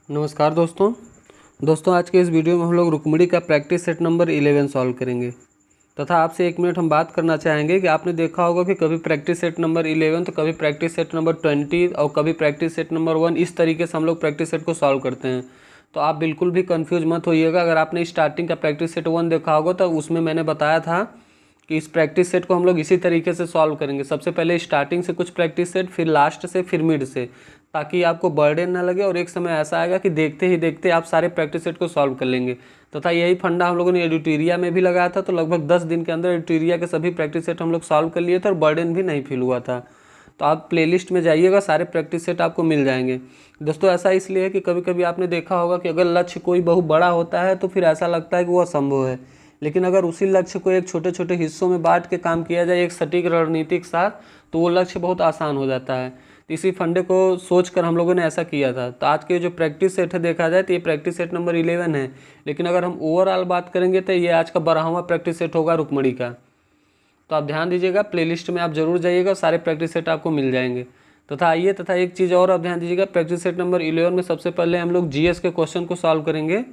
नमस्कार दोस्तों आज के इस वीडियो में हम लोग रुक्मिणी का प्रैक्टिस सेट नंबर 11 सॉल्व करेंगे तथा आपसे 1 मिनट हम बात करना चाहेंगे कि आपने देखा होगा कि कभी प्रैक्टिस सेट नंबर 11 तो कभी प्रैक्टिस सेट नंबर 20 और कभी प्रैक्टिस सेट नंबर 1 इस तरीके से हम लोग प्रैक्टिस सेट को सॉल्व करते हैं। तो आप बिल्कुल भी कंफ्यूज मत होइएगा। अगर आपने स्टार्टिंग का प्रैक्टिस सेट 1 देखा होगा तो उसमें मैंने बताया था कि इस प्रैक्टिस सेट को हम लोग इसी तरीके से सॉल्व करेंगे। सबसे पहले स्टार्टिंग से कुछ प्रैक्टिस सेट, फिर लास्ट से, फिर मिड से, ताकि आपको बर्डन ना लगे और एक समय ऐसा आएगा कि देखते ही देखते आप सारे प्रैक्टिस सेट को सॉल्व कर लेंगे। तथा यही फंडा हम लोगों ने एडिटोरिया में भी लगाया था। तो लगभग 10 दिन के अंदर एडिटोरिया के सभी प्रैक्टिस सेट हम लोग सॉल्व कर लिए थे और बर्डन भी नहीं फील हुआ था। तो आप प्लेलिस्ट में जाइएगा, सारे प्रैक्टिस सेट आपको मिल जाएंगे। दोस्तों ऐसा इसलिए है कि कभी कभी आपने देखा होगा कि अगर लक्ष्य कोई बहुत बड़ा होता है तो फिर ऐसा लगता है कि वो असंभव है, लेकिन अगर उसी लक्ष्य को एक छोटे छोटे हिस्सों में बांट के काम किया जाए एक सटीक रणनीतिक साथ, तो वो लक्ष्य बहुत आसान हो जाता है। तो इसी फंडे को सोचकर हम लोगों ने ऐसा किया था। तो आज के जो प्रैक्टिस सेट है देखा जाए तो ये प्रैक्टिस सेट नंबर 11 है, लेकिन अगर हम ओवरऑल बात करेंगे तो ये आज का 12वां प्रैक्टिस सेट होगा रुक्मिणी का। तो आप ध्यान दीजिएगा, प्लेलिस्ट में आप जरूर जाइएगा, सारे प्रैक्टिस सेट आपको मिल जाएंगे। तथा एक चीज़ और आप ध्यान दीजिएगा, प्रैक्टिस सेट नंबर 11 में सबसे पहले हम लोग जीएस के क्वेश्चन को सॉल्व करेंगे,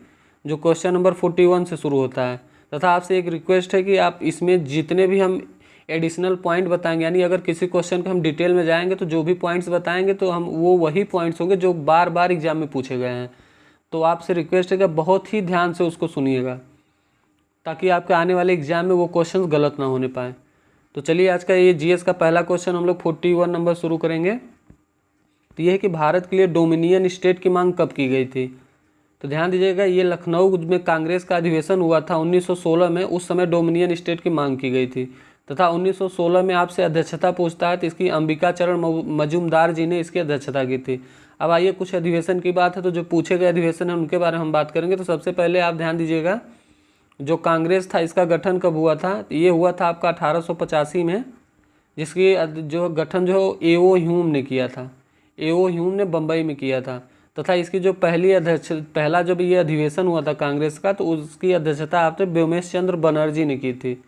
जो क्वेश्चन नंबर 41 से शुरू होता है। तथा आपसे एक रिक्वेस्ट है कि आप इसमें जितने भी हम एडिशनल पॉइंट बताएंगे, यानी अगर किसी क्वेश्चन को हम डिटेल में जाएंगे तो जो भी पॉइंट्स बताएंगे तो हम वो वही पॉइंट्स होंगे जो बार बार एग्जाम में पूछे गए हैं। तो आपसे रिक्वेस्ट है कि बहुत ही ध्यान से उसको सुनिएगा, ताकि आपके आने वाले एग्जाम में वो क्वेश्चन गलत ना होने पाए। तो चलिए आज का ये जीएस का पहला क्वेश्चन हम लोग 41 नंबर शुरू करेंगे। तो ये है कि भारत के लिए डोमिनियन स्टेट की मांग कब की गई थी। तो ध्यान दीजिएगा, ये लखनऊ में कांग्रेस का अधिवेशन हुआ था 1916 में। उस समय डोमिनियन स्टेट की मांग की गई थी। तथा 1916 में आपसे अध्यक्षता पूछता है तो इसकी अंबिका चरण मजूमदार जी ने इसकी अध्यक्षता की थी। अब आइए कुछ अधिवेशन की बात है, तो जो पूछे गए अधिवेशन है उनके बारे में हम बात करेंगे। तो सबसे पहले आप ध्यान दीजिएगा, जो कांग्रेस था इसका गठन कब हुआ था। तो ये हुआ था आपका 1885 में, जिसकी जो गठन जो ए.ओ. ह्यूम ने किया था। ए.ओ. ह्यूम ने बम्बई में किया था। तथा इसकी जो पहला जब ये अधिवेशन हुआ था कांग्रेस का, तो उसकी अध्यक्षता आपने व्योमेश चंद्र बनर्जी ने की थी।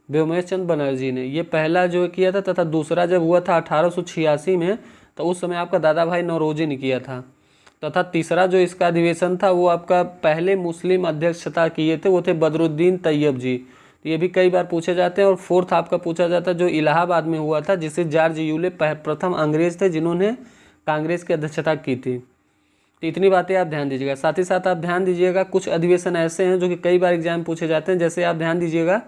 व्योमेश चंद्र बनर्जी ने ये पहला जो किया था। तथा दूसरा जब हुआ था 1886 में, तो उस समय आपका दादा भाई नौरोजी ने किया था। तथा तीसरा जो इसका अधिवेशन था वो आपका पहले मुस्लिम अध्यक्षता किए थे, वो थे बदरुद्दीन तैयब जी। तो ये भी कई बार पूछे जाते हैं। और फोर्थ आपका पूछा जाता है जो इलाहाबाद में हुआ था, जिसे जॉर्ज यूले प्रथम अंग्रेज थे जिन्होंने कांग्रेस की अध्यक्षता की थी। तो इतनी बातें आप ध्यान दीजिएगा। साथ ही साथ आप ध्यान दीजिएगा, कुछ अधिवेशन ऐसे हैं जो कि कई बार एग्जाम पूछे जाते हैं। जैसे आप ध्यान दीजिएगा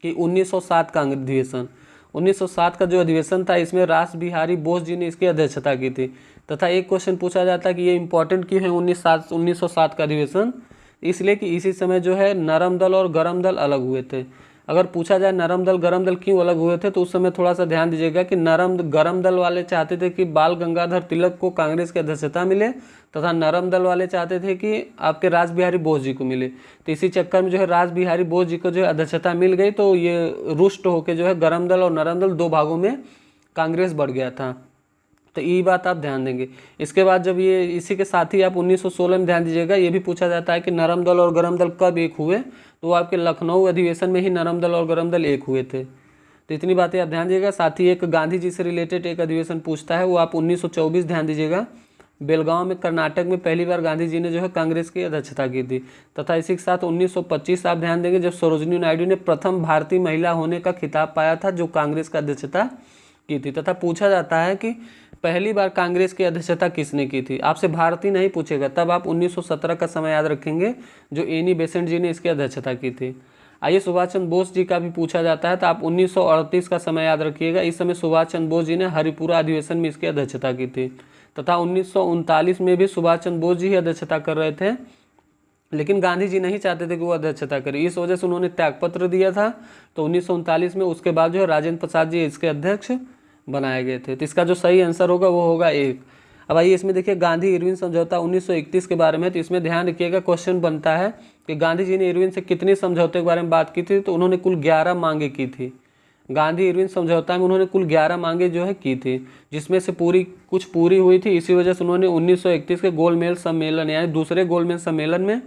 कि 1907 का अधिवेशन, 1907 का जो अधिवेशन था, इसमें रास बिहारी बोस जी ने इसकी अध्यक्षता की थी। तथा एक क्वेश्चन पूछा जाता है कि ये इंपॉर्टेंट क्यों है 1907 का अधिवेशन। इसलिए कि इसी समय जो है नरम दल और गरम दल अलग हुए थे। अगर पूछा जाए नरम दल गरम दल क्यों अलग हुए थे, तो उस समय थोड़ा सा ध्यान दीजिएगा कि गरम दल वाले चाहते थे कि बाल गंगाधर तिलक को कांग्रेस की अध्यक्षता मिले, तथा नरम दल वाले चाहते थे कि आपके रास बिहारी बोस जी को मिले। तो इसी चक्कर में जो है रास बिहारी बोस जी को जो है अध्यक्षता मिल गई, तो ये रुष्ट होकर जो है गरम दल और नरम दल दो भागों में कांग्रेस बढ़ गया था। तो ये बात आप ध्यान देंगे। इसके बाद जब ये इसी के साथ ही आप 1916 में ध्यान दीजिएगा, ये भी पूछा जाता है कि नरम दल और गरम दल कब एक हुए। तो वो आपके लखनऊ अधिवेशन में ही नरम दल और गरम दल एक हुए थे। तो इतनी बातें आप ध्यान दीजिएगा। साथ ही एक गांधी जी से रिलेटेड एक अधिवेशन पूछता है, वो आप 1924 ध्यान दीजिएगा। बेलगांव में कर्नाटक में पहली बार गांधी जी ने जो है कांग्रेस की अध्यक्षता की थी। तथा इसी के साथ 1925 आप ध्यान देंगे, जब सरोजिनी नायडू ने प्रथम भारतीय महिला होने का खिताब पाया था, जो कांग्रेस का अध्यक्षता की थी। तथा पूछा जाता है कि पहली बार कांग्रेस की अध्यक्षता किसने की थी। आपसे भारतीय नहीं पूछेगा, तब आप 1917 का समय याद रखेंगे, जो एनी बेसेंट जी ने इसकी अध्यक्षता की थी। आइए सुभाष चंद्र बोस जी का भी पूछा जाता है, तो आप 1938 का समय याद रखिएगा। इस समय सुभाष चंद्र बोस जी ने हरिपुरा अधिवेशन में इसकी अध्यक्षता की थी। तथा 1939 में भी सुभाष चंद्र बोस जी ही अध्यक्षता कर रहे थे, लेकिन गांधी जी नहीं चाहते थे कि वो अध्यक्षता करे, इस वजह से उन्होंने त्यागपत्र दिया था। तो 1939 में उसके बाद जो है राजेंद्र प्रसाद जी इसके अध्यक्ष बनाए गए थे। तो इसका जो सही आंसर होगा वो होगा 1। अब आइए इसमें देखिए गांधी इरविन समझौता 1931 के बारे में। तो इसमें ध्यान रखिएगा, क्वेश्चन बनता है कि गांधी जी ने इरविन से कितने समझौते के बारे में बात की थी। तो उन्होंने कुल 11 मांगे की थी। गांधी इरविन समझौता में उन्होंने कुल 11 मांगे जो है की थी, जिसमें से कुछ पूरी हुई थी। इसी वजह से उन्होंने 1931 के गोलमेज सम्मेलन यानी दूसरे गोलमेज सम्मेलन में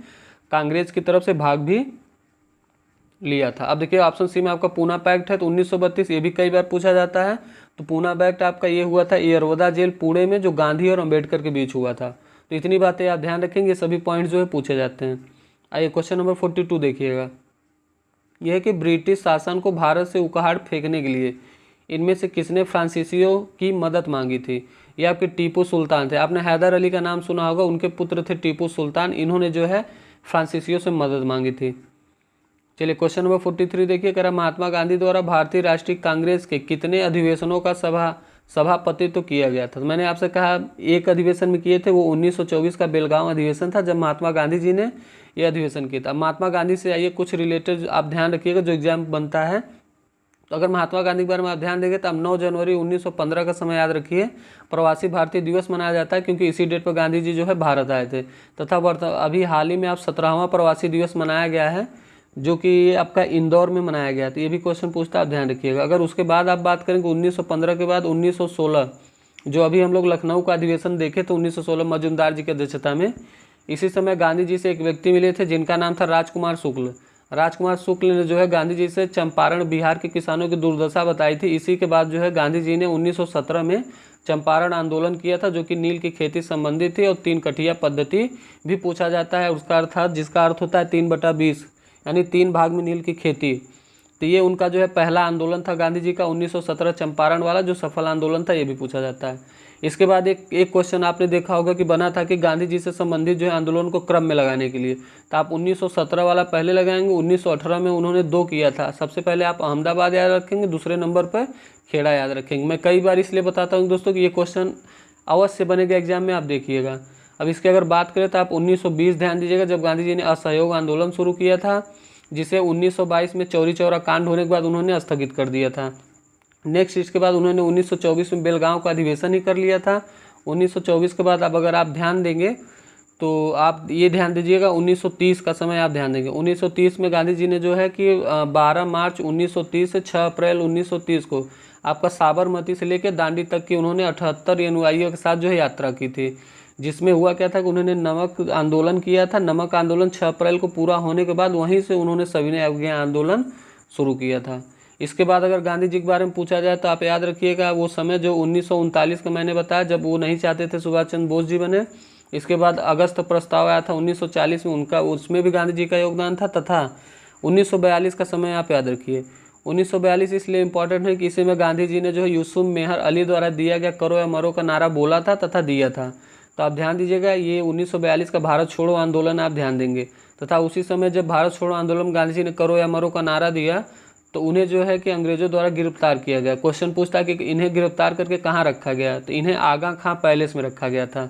कांग्रेस की तरफ से भाग भी लिया था। अब देखिए ऑप्शन सी में आपका पूना पैक्ट है, तो 1932 ये भी कई बार पूछा जाता है। तो पूना पैक्ट आपका ये हुआ था एयरवदा जेल पुणे में, जो गांधी और अंबेडकर के बीच हुआ था। तो इतनी बातें आप ध्यान रखेंगे, सभी पॉइंट जो है पूछे जाते हैं। आइए क्वेश्चन नंबर 42 देखिएगा। यह है कि ब्रिटिश शासन को भारत से उकहाड़ फेंकने के लिए इनमें से किसने फ्रांसीसियों की मदद मांगी थी? ये आपके टीपू सुल्तान थे। आपने हैदर अली का नाम सुना होगा, उनके पुत्र थे टीपू सुल्तान। इन्होंने जो है फ्रांसीसियों से मदद मांगी थी। चलिए क्वेश्चन नंबर 43 देखिए, कह रहा महात्मा गांधी द्वारा भारतीय राष्ट्रीय कांग्रेस के कितने अधिवेशनों का सभापतित्व किया गया था? तो मैंने आपसे कहा एक अधिवेशन में किए थे, वो 1924 का बेलगांव अधिवेशन था, जब महात्मा गांधी जी ने यह अधिवेशन किया था। महात्मा गांधी से आइए कुछ रिलेटेड आप ध्यान रखिएगा जो एग्जाम बनता है। तो अगर महात्मा गांधी के बारे में आप ध्यान देंगे तो अब 9 जनवरी 1915 का समय याद रखिए, प्रवासी भारतीय दिवस मनाया जाता है, क्योंकि इसी डेट पर गांधी जी जो है भारत आए थे। तथा अभी हाल ही में आप 17वां प्रवासी दिवस मनाया गया है, जो कि आपका इंदौर में मनाया गया। तो ये भी क्वेश्चन पूछता है, आप ध्यान रखिएगा। अगर उसके बाद आप बात करें 1915 के बाद 1916, जो अभी हम लोग लखनऊ का अधिवेशन देखे तो 1916 मजूमदार जी की अध्यक्षता में, इसी समय गांधी जी से एक व्यक्ति मिले थे जिनका नाम था राजकुमार शुक्ल। राजकुमार शुक्ल ने जो है गांधी जी से चंपारण बिहार के किसानों की दुर्दशा बताई थी। इसी के बाद जो है गांधी जी ने 1917 में चंपारण आंदोलन किया था, जो कि नील की खेती संबंधी थी। और 3 कठिया पद्धति भी पूछा जाता है, उसका अर्थ था, जिसका अर्थ होता है 3/20, यानी 3 भाग में नील की खेती। तो ये उनका जो है पहला आंदोलन था गांधी जी का 1917 चंपारण वाला, जो सफल आंदोलन था, ये भी पूछा जाता है। इसके बाद एक क्वेश्चन आपने देखा होगा कि बना था कि गांधी जी से संबंधित जो है आंदोलन को क्रम में लगाने के लिए, तो आप 1917 वाला पहले लगाएंगे। 1918 में उन्होंने 2 किया था। सबसे पहले आप अहमदाबाद याद रखेंगे, दूसरे नंबर पर खेड़ा याद रखेंगे। मैं कई बार इसलिए बताता हूँ दोस्तों कि ये क्वेश्चन अवश्य बनेगा एग्जाम में, आप देखिएगा। अब इसकी अगर बात करें तो आप 1920 ध्यान दीजिएगा, जब गांधी जी ने असहयोग आंदोलन शुरू किया था, जिसे 1922 में चौरी चौरा कांड होने के बाद उन्होंने स्थगित कर दिया था। नेक्स्ट इसके बाद उन्होंने 1924 में बेलगांव का अधिवेशन ही कर लिया था। 1924 के बाद अब अगर आप ध्यान देंगे तो आप ये ध्यान दीजिएगा 1930 का समय आप ध्यान देंगे। 1930 में गांधी जी ने जो है कि 12 मार्च 1930 से 6 अप्रैल 1930 को आपका साबरमती से लेकर दांडी तक की उन्होंने 78 अनुयायियों के साथ जो है यात्रा की थी, जिसमें हुआ क्या था कि उन्होंने नमक आंदोलन किया था। नमक आंदोलन 6 अप्रैल को पूरा होने के बाद वहीं से उन्होंने सविनय अवज्ञा आंदोलन शुरू किया था। इसके बाद अगर गांधी जी के बारे में पूछा जाए तो आप याद रखिएगा वो समय जो 1939 का मैंने बताया, जब वो नहीं चाहते थे सुभाष चंद्र बोस जी बने। इसके बाद अगस्त प्रस्ताव आया था 1940 में उनका, उसमें भी गांधी जी का योगदान था। तथा 1942 का समय आप याद रखिए। 1942 इसलिए इम्पोर्टेंट है कि इसी में गांधी जी ने जो है यूसुफ मेहर अली द्वारा दिया गया करो या मरो का नारा बोला था तथा दिया था। तो आप ध्यान दीजिएगा, ये 1942 का भारत छोड़ो आंदोलन आप ध्यान देंगे। तथा उसी समय जब भारत छोड़ो आंदोलन गांधी जी ने करो या मरो का नारा दिया, तो उन्हें जो है कि अंग्रेजों द्वारा गिरफ्तार किया गया। क्वेश्चन पूछता है कि इन्हें गिरफ्तार करके कहाँ रखा गया, तो इन्हें आगा खां पैलेस में रखा गया था।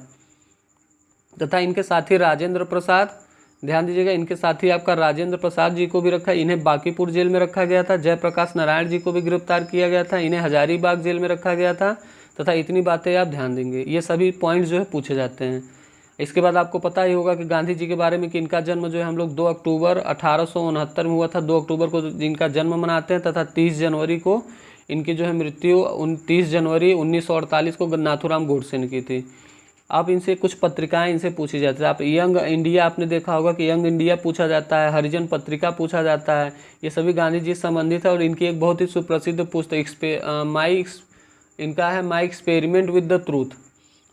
तथा इनके साथी राजेंद्र प्रसाद, ध्यान दीजिएगा, इनके साथी आपका राजेंद्र प्रसाद जी को भी रखा, इन्हें बांकीपुर जेल में रखा गया था। जयप्रकाश नारायण जी को भी गिरफ्तार किया गया था, इन्हें हजारीबाग जेल में रखा गया था। तथा इतनी बातें आप ध्यान देंगे, ये सभी पॉइंट जो है पूछे जाते हैं। इसके बाद आपको पता ही होगा कि गांधी जी के बारे में कि इनका जन्म जो है हम लोग 2 अक्टूबर 1869 में हुआ था। 2 अक्टूबर को जिनका जन्म मनाते हैं। तथा 30 जनवरी को इनकी जो है मृत्यु 29 जनवरी 1948 को नाथूराम गोडसे ने की थी। अब इनसे कुछ पत्रिकाएं इनसे पूछी जाती है। आप यंग इंडिया आपने देखा होगा कि यंग इंडिया पूछा जाता है, हरिजन पत्रिका पूछा जाता है, ये सभी गांधी जी से संबंधित है। और इनकी एक बहुत ही सुप्रसिद्ध पुस्तक इनका है my experiment with the truth.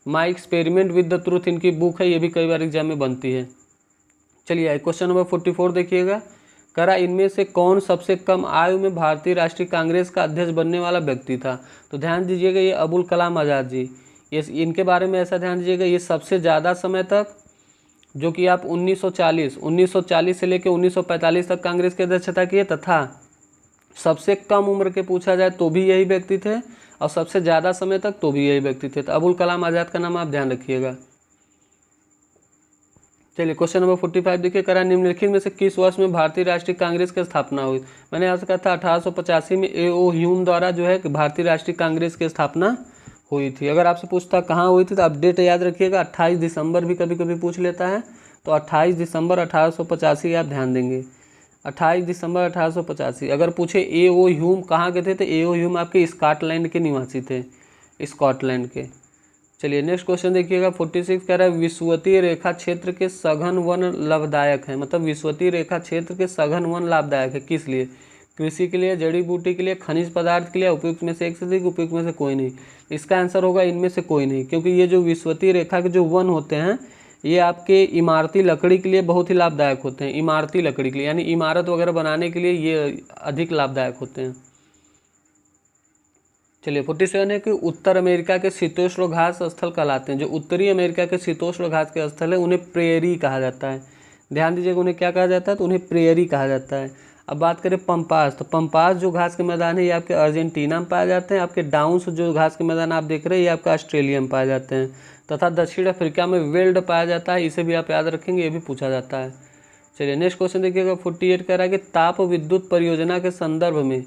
My experiment with the truth इनकी बुक है, ये भी कई बार एग्जाम में बनती है। चलिए क्वेश्चन नंबर 44 देखिएगा। करा इनमें से कौन सबसे कम आयु में भारतीय राष्ट्रीय कांग्रेस का अध्यक्ष बनने वाला व्यक्ति था? तो ध्यान दीजिएगा, ये अबुल कलाम आज़ाद जी। ये इनके बारे में ऐसा ध्यान दीजिएगा, ये सबसे ज़्यादा समय तक, जो कि आप 1940 से लेकर 1945 तक कांग्रेस की अध्यक्षता किए। तथा सबसे कम उम्र के पूछा जाए तो भी यही व्यक्ति थे, और सबसे ज़्यादा समय तक तो भी यही व्यक्ति थे। तो अबुल कलाम आज़ाद का नाम आप ध्यान रखिएगा। चलिए क्वेश्चन नंबर 45 देखिए। करा निम्नलिखित में से किस वर्ष में भारतीय राष्ट्रीय कांग्रेस की स्थापना हुई? मैंने आपसे कहा था 1885 में A.O. ह्यूम द्वारा जो है भारतीय राष्ट्रीय कांग्रेस की स्थापना हुई थी। अगर आपसे पूछता कहाँ हुई थी तो आप डेट याद रखिएगा। 28 दिसंबर भी कभी कभी पूछ लेता है, तो 28 दिसंबर 1885 आप ध्यान देंगे। 28 दिसंबर 1885। अगर पूछे A.O. ह्यूम कहाँ के थे, तो A.O. ह्यूम आपके स्कॉटलैंड के निवासी थे, स्कॉटलैंड के। चलिए नेक्स्ट क्वेश्चन देखिएगा। 46 कह रहा है विषुवतीय रेखा क्षेत्र के सघन वन लाभदायक है। मतलब विषुवतीय रेखा क्षेत्र के सघन वन लाभदायक है किस लिए? कृषि के लिए, जड़ी बूटी के लिए, खनिज पदार्थ के लिए, उपयुक्त में से एक से अधिक, उपयुक्त में से कोई नहीं। इसका आंसर होगा इनमें से कोई नहीं, क्योंकि ये जो विषुवतीय रेखा के जो वन होते हैं ये आपके इमारती लकड़ी के लिए बहुत ही लाभदायक होते हैं, इमारती लकड़ी के लिए, यानी इमारत वगैरह बनाने के लिए ये अधिक लाभदायक होते हैं। चलिए 47 है कि उत्तर अमेरिका के शीतोष्ण घास स्थल कहलाते हैं। जो उत्तरी अमेरिका के शीतोष्ण घास के स्थल है उन्हें प्रेयरी कहा जाता है। ध्यान दीजिएगा, उन्हें क्या कहा जाता है, तो उन्हें प्रेयरी कहा जाता है। अब बात करें पंपास, तो पंपास जो घास के मैदान है ये आपके अर्जेंटीना में पाए जाते हैं। आपके डाउन्स जो घास के मैदान आप देख रहे हैं ये आपका ऑस्ट्रेलिया में पाए जाते हैं। तथा दक्षिण अफ्रीका में वेल्ड पाया जाता है, इसे भी आप याद रखेंगे, ये भी पूछा जाता है। चलिए नेक्स्ट क्वेश्चन देखिएगा 48 कह रहा है कि ताप विद्युत परियोजना के संदर्भ में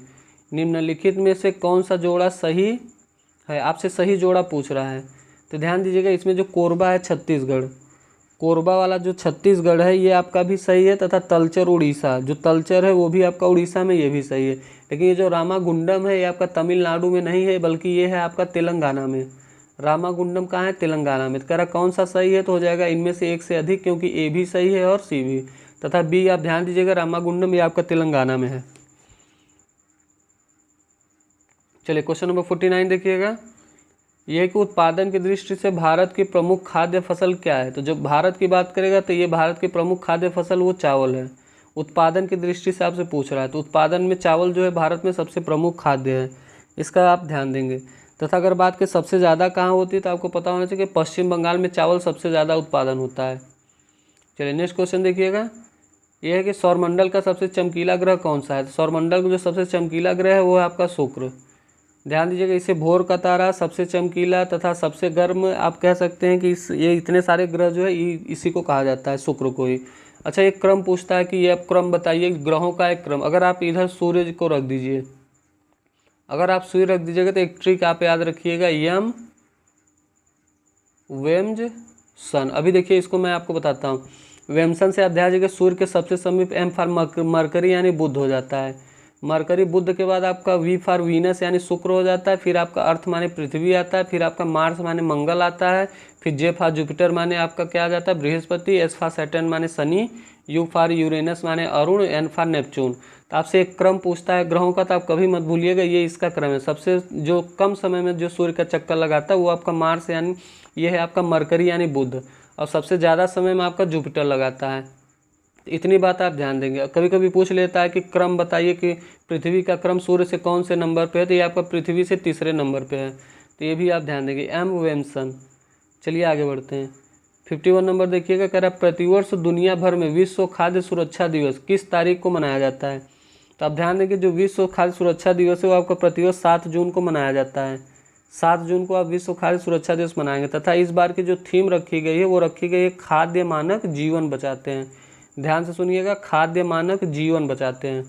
निम्नलिखित में से कौन सा जोड़ा सही है, आपसे सही जोड़ा पूछ रहा है। तो ध्यान दीजिएगा, इसमें जो कोरबा है छत्तीसगढ़, कोरबा वाला जो छत्तीसगढ़ है ये आपका भी सही है। तथा तलचर उड़ीसा, जो तलचर है वो भी आपका उड़ीसा में, ये भी सही है। लेकिन ये जो रामागुंडम है ये आपका तमिलनाडु में नहीं है, बल्कि ये है आपका तेलंगाना में। रामागुंडम कहाँ है, तेलंगाना में। तो कह रहा कौन सा सही है, तो हो जाएगा इनमें से एक से अधिक, क्योंकि ए भी सही है और सी भी। तथा बी आप ध्यान दीजिएगा, रामागुंडम ये आपका तेलंगाना में है। चलिए क्वेश्चन नंबर 49 देखिएगा, यह कि उत्पादन की दृष्टि से भारत की प्रमुख खाद्य फसल क्या है। तो जब भारत की बात करेगा तो ये भारत की प्रमुख खाद्य फसल वो चावल है। उत्पादन की दृष्टि से आपसे पूछ रहा है, तो उत्पादन में चावल जो है भारत में सबसे प्रमुख खाद्य है, इसका आप ध्यान देंगे। तथा अगर बात के सबसे ज़्यादा कहाँ होती है, तो आपको पता होना चाहिए कि पश्चिम बंगाल में चावल सबसे ज़्यादा उत्पादन होता है। चलिए नेक्स्ट क्वेश्चन देखिएगा, यह है कि सौरमंडल का सबसे चमकीला ग्रह कौन सा है। तो सौरमंडल का जो सबसे चमकीला ग्रह है वो है आपका शुक्र। ध्यान दीजिएगा, इसे भोर का तारा, सबसे चमकीला तथा सबसे गर्म आप कह सकते हैं कि ये इतने सारे ग्रह जो है इसी को कहा जाता है, शुक्र को ही। अच्छा, एक क्रम पूछता है कि ये आप क्रम बताइए ग्रहों का एक क्रम। अगर आप इधर सूर्य को रख दीजिए, अगर आप सूर्य रख दीजिएगा तो एक ट्रिक आप याद रखिएगा, यम वेम्ज सन। अभी देखिए इसको मैं आपको बताता हूँ। वेमसन से आप ध्यान दीजिएगा, सूर्य के सबसे समीप एम फॉर मरकरी यानी बुध हो जाता है। मरकरी बुध के बाद आपका वी फॉर वीनस यानी शुक्र हो जाता है। फिर आपका अर्थ माने पृथ्वी आता है। फिर आपका मार्स माने मंगल आता है। फिर जे फॉर जुपिटर माने आपका क्या आ जाता है, बृहस्पति। एस फॉर सैटर्न माने शनि। यू फॉर यूरेनस माने अरुण। N for Neptune. तो आपसे एक क्रम पूछता है ग्रहों का, तो आप कभी मत भूलिएगा ये इसका क्रम है। सबसे जो कम समय में जो सूर्य का चक्कर लगाता है वो आपका मार्स यानी ये है आपका मरकरी यानी बुध, और सबसे ज़्यादा समय में आपका जुपिटर लगाता है। इतनी बात आप ध्यान देंगे। कभी कभी पूछ लेता है कि क्रम बताइए कि पृथ्वी का क्रम सूर्य से कौन से नंबर पे है, तो ये आपका पृथ्वी से तीसरे नंबर पे है, तो ये भी आप ध्यान देंगे, एम वेमसन। चलिए आगे बढ़ते हैं। 51 नंबर देखिएगा, कह रहा है प्रतिवर्ष दुनिया भर में विश्व खाद्य सुरक्षा दिवस किस तारीख को मनाया जाता है। तो आप ध्यान देंगे, जो विश्व खाद्य सुरक्षा दिवस है वो आपका प्रतिवर्ष 7 जून को मनाया जाता है। 7 जून को आप विश्व खाद्य सुरक्षा दिवस मनाएंगे। तथा इस बार की जो थीम रखी गई है वो रखी गई है खाद्य मानक जीवन बचाते हैं। ध्यान से सुनिएगा, खाद्य मानक जीवन बचाते हैं।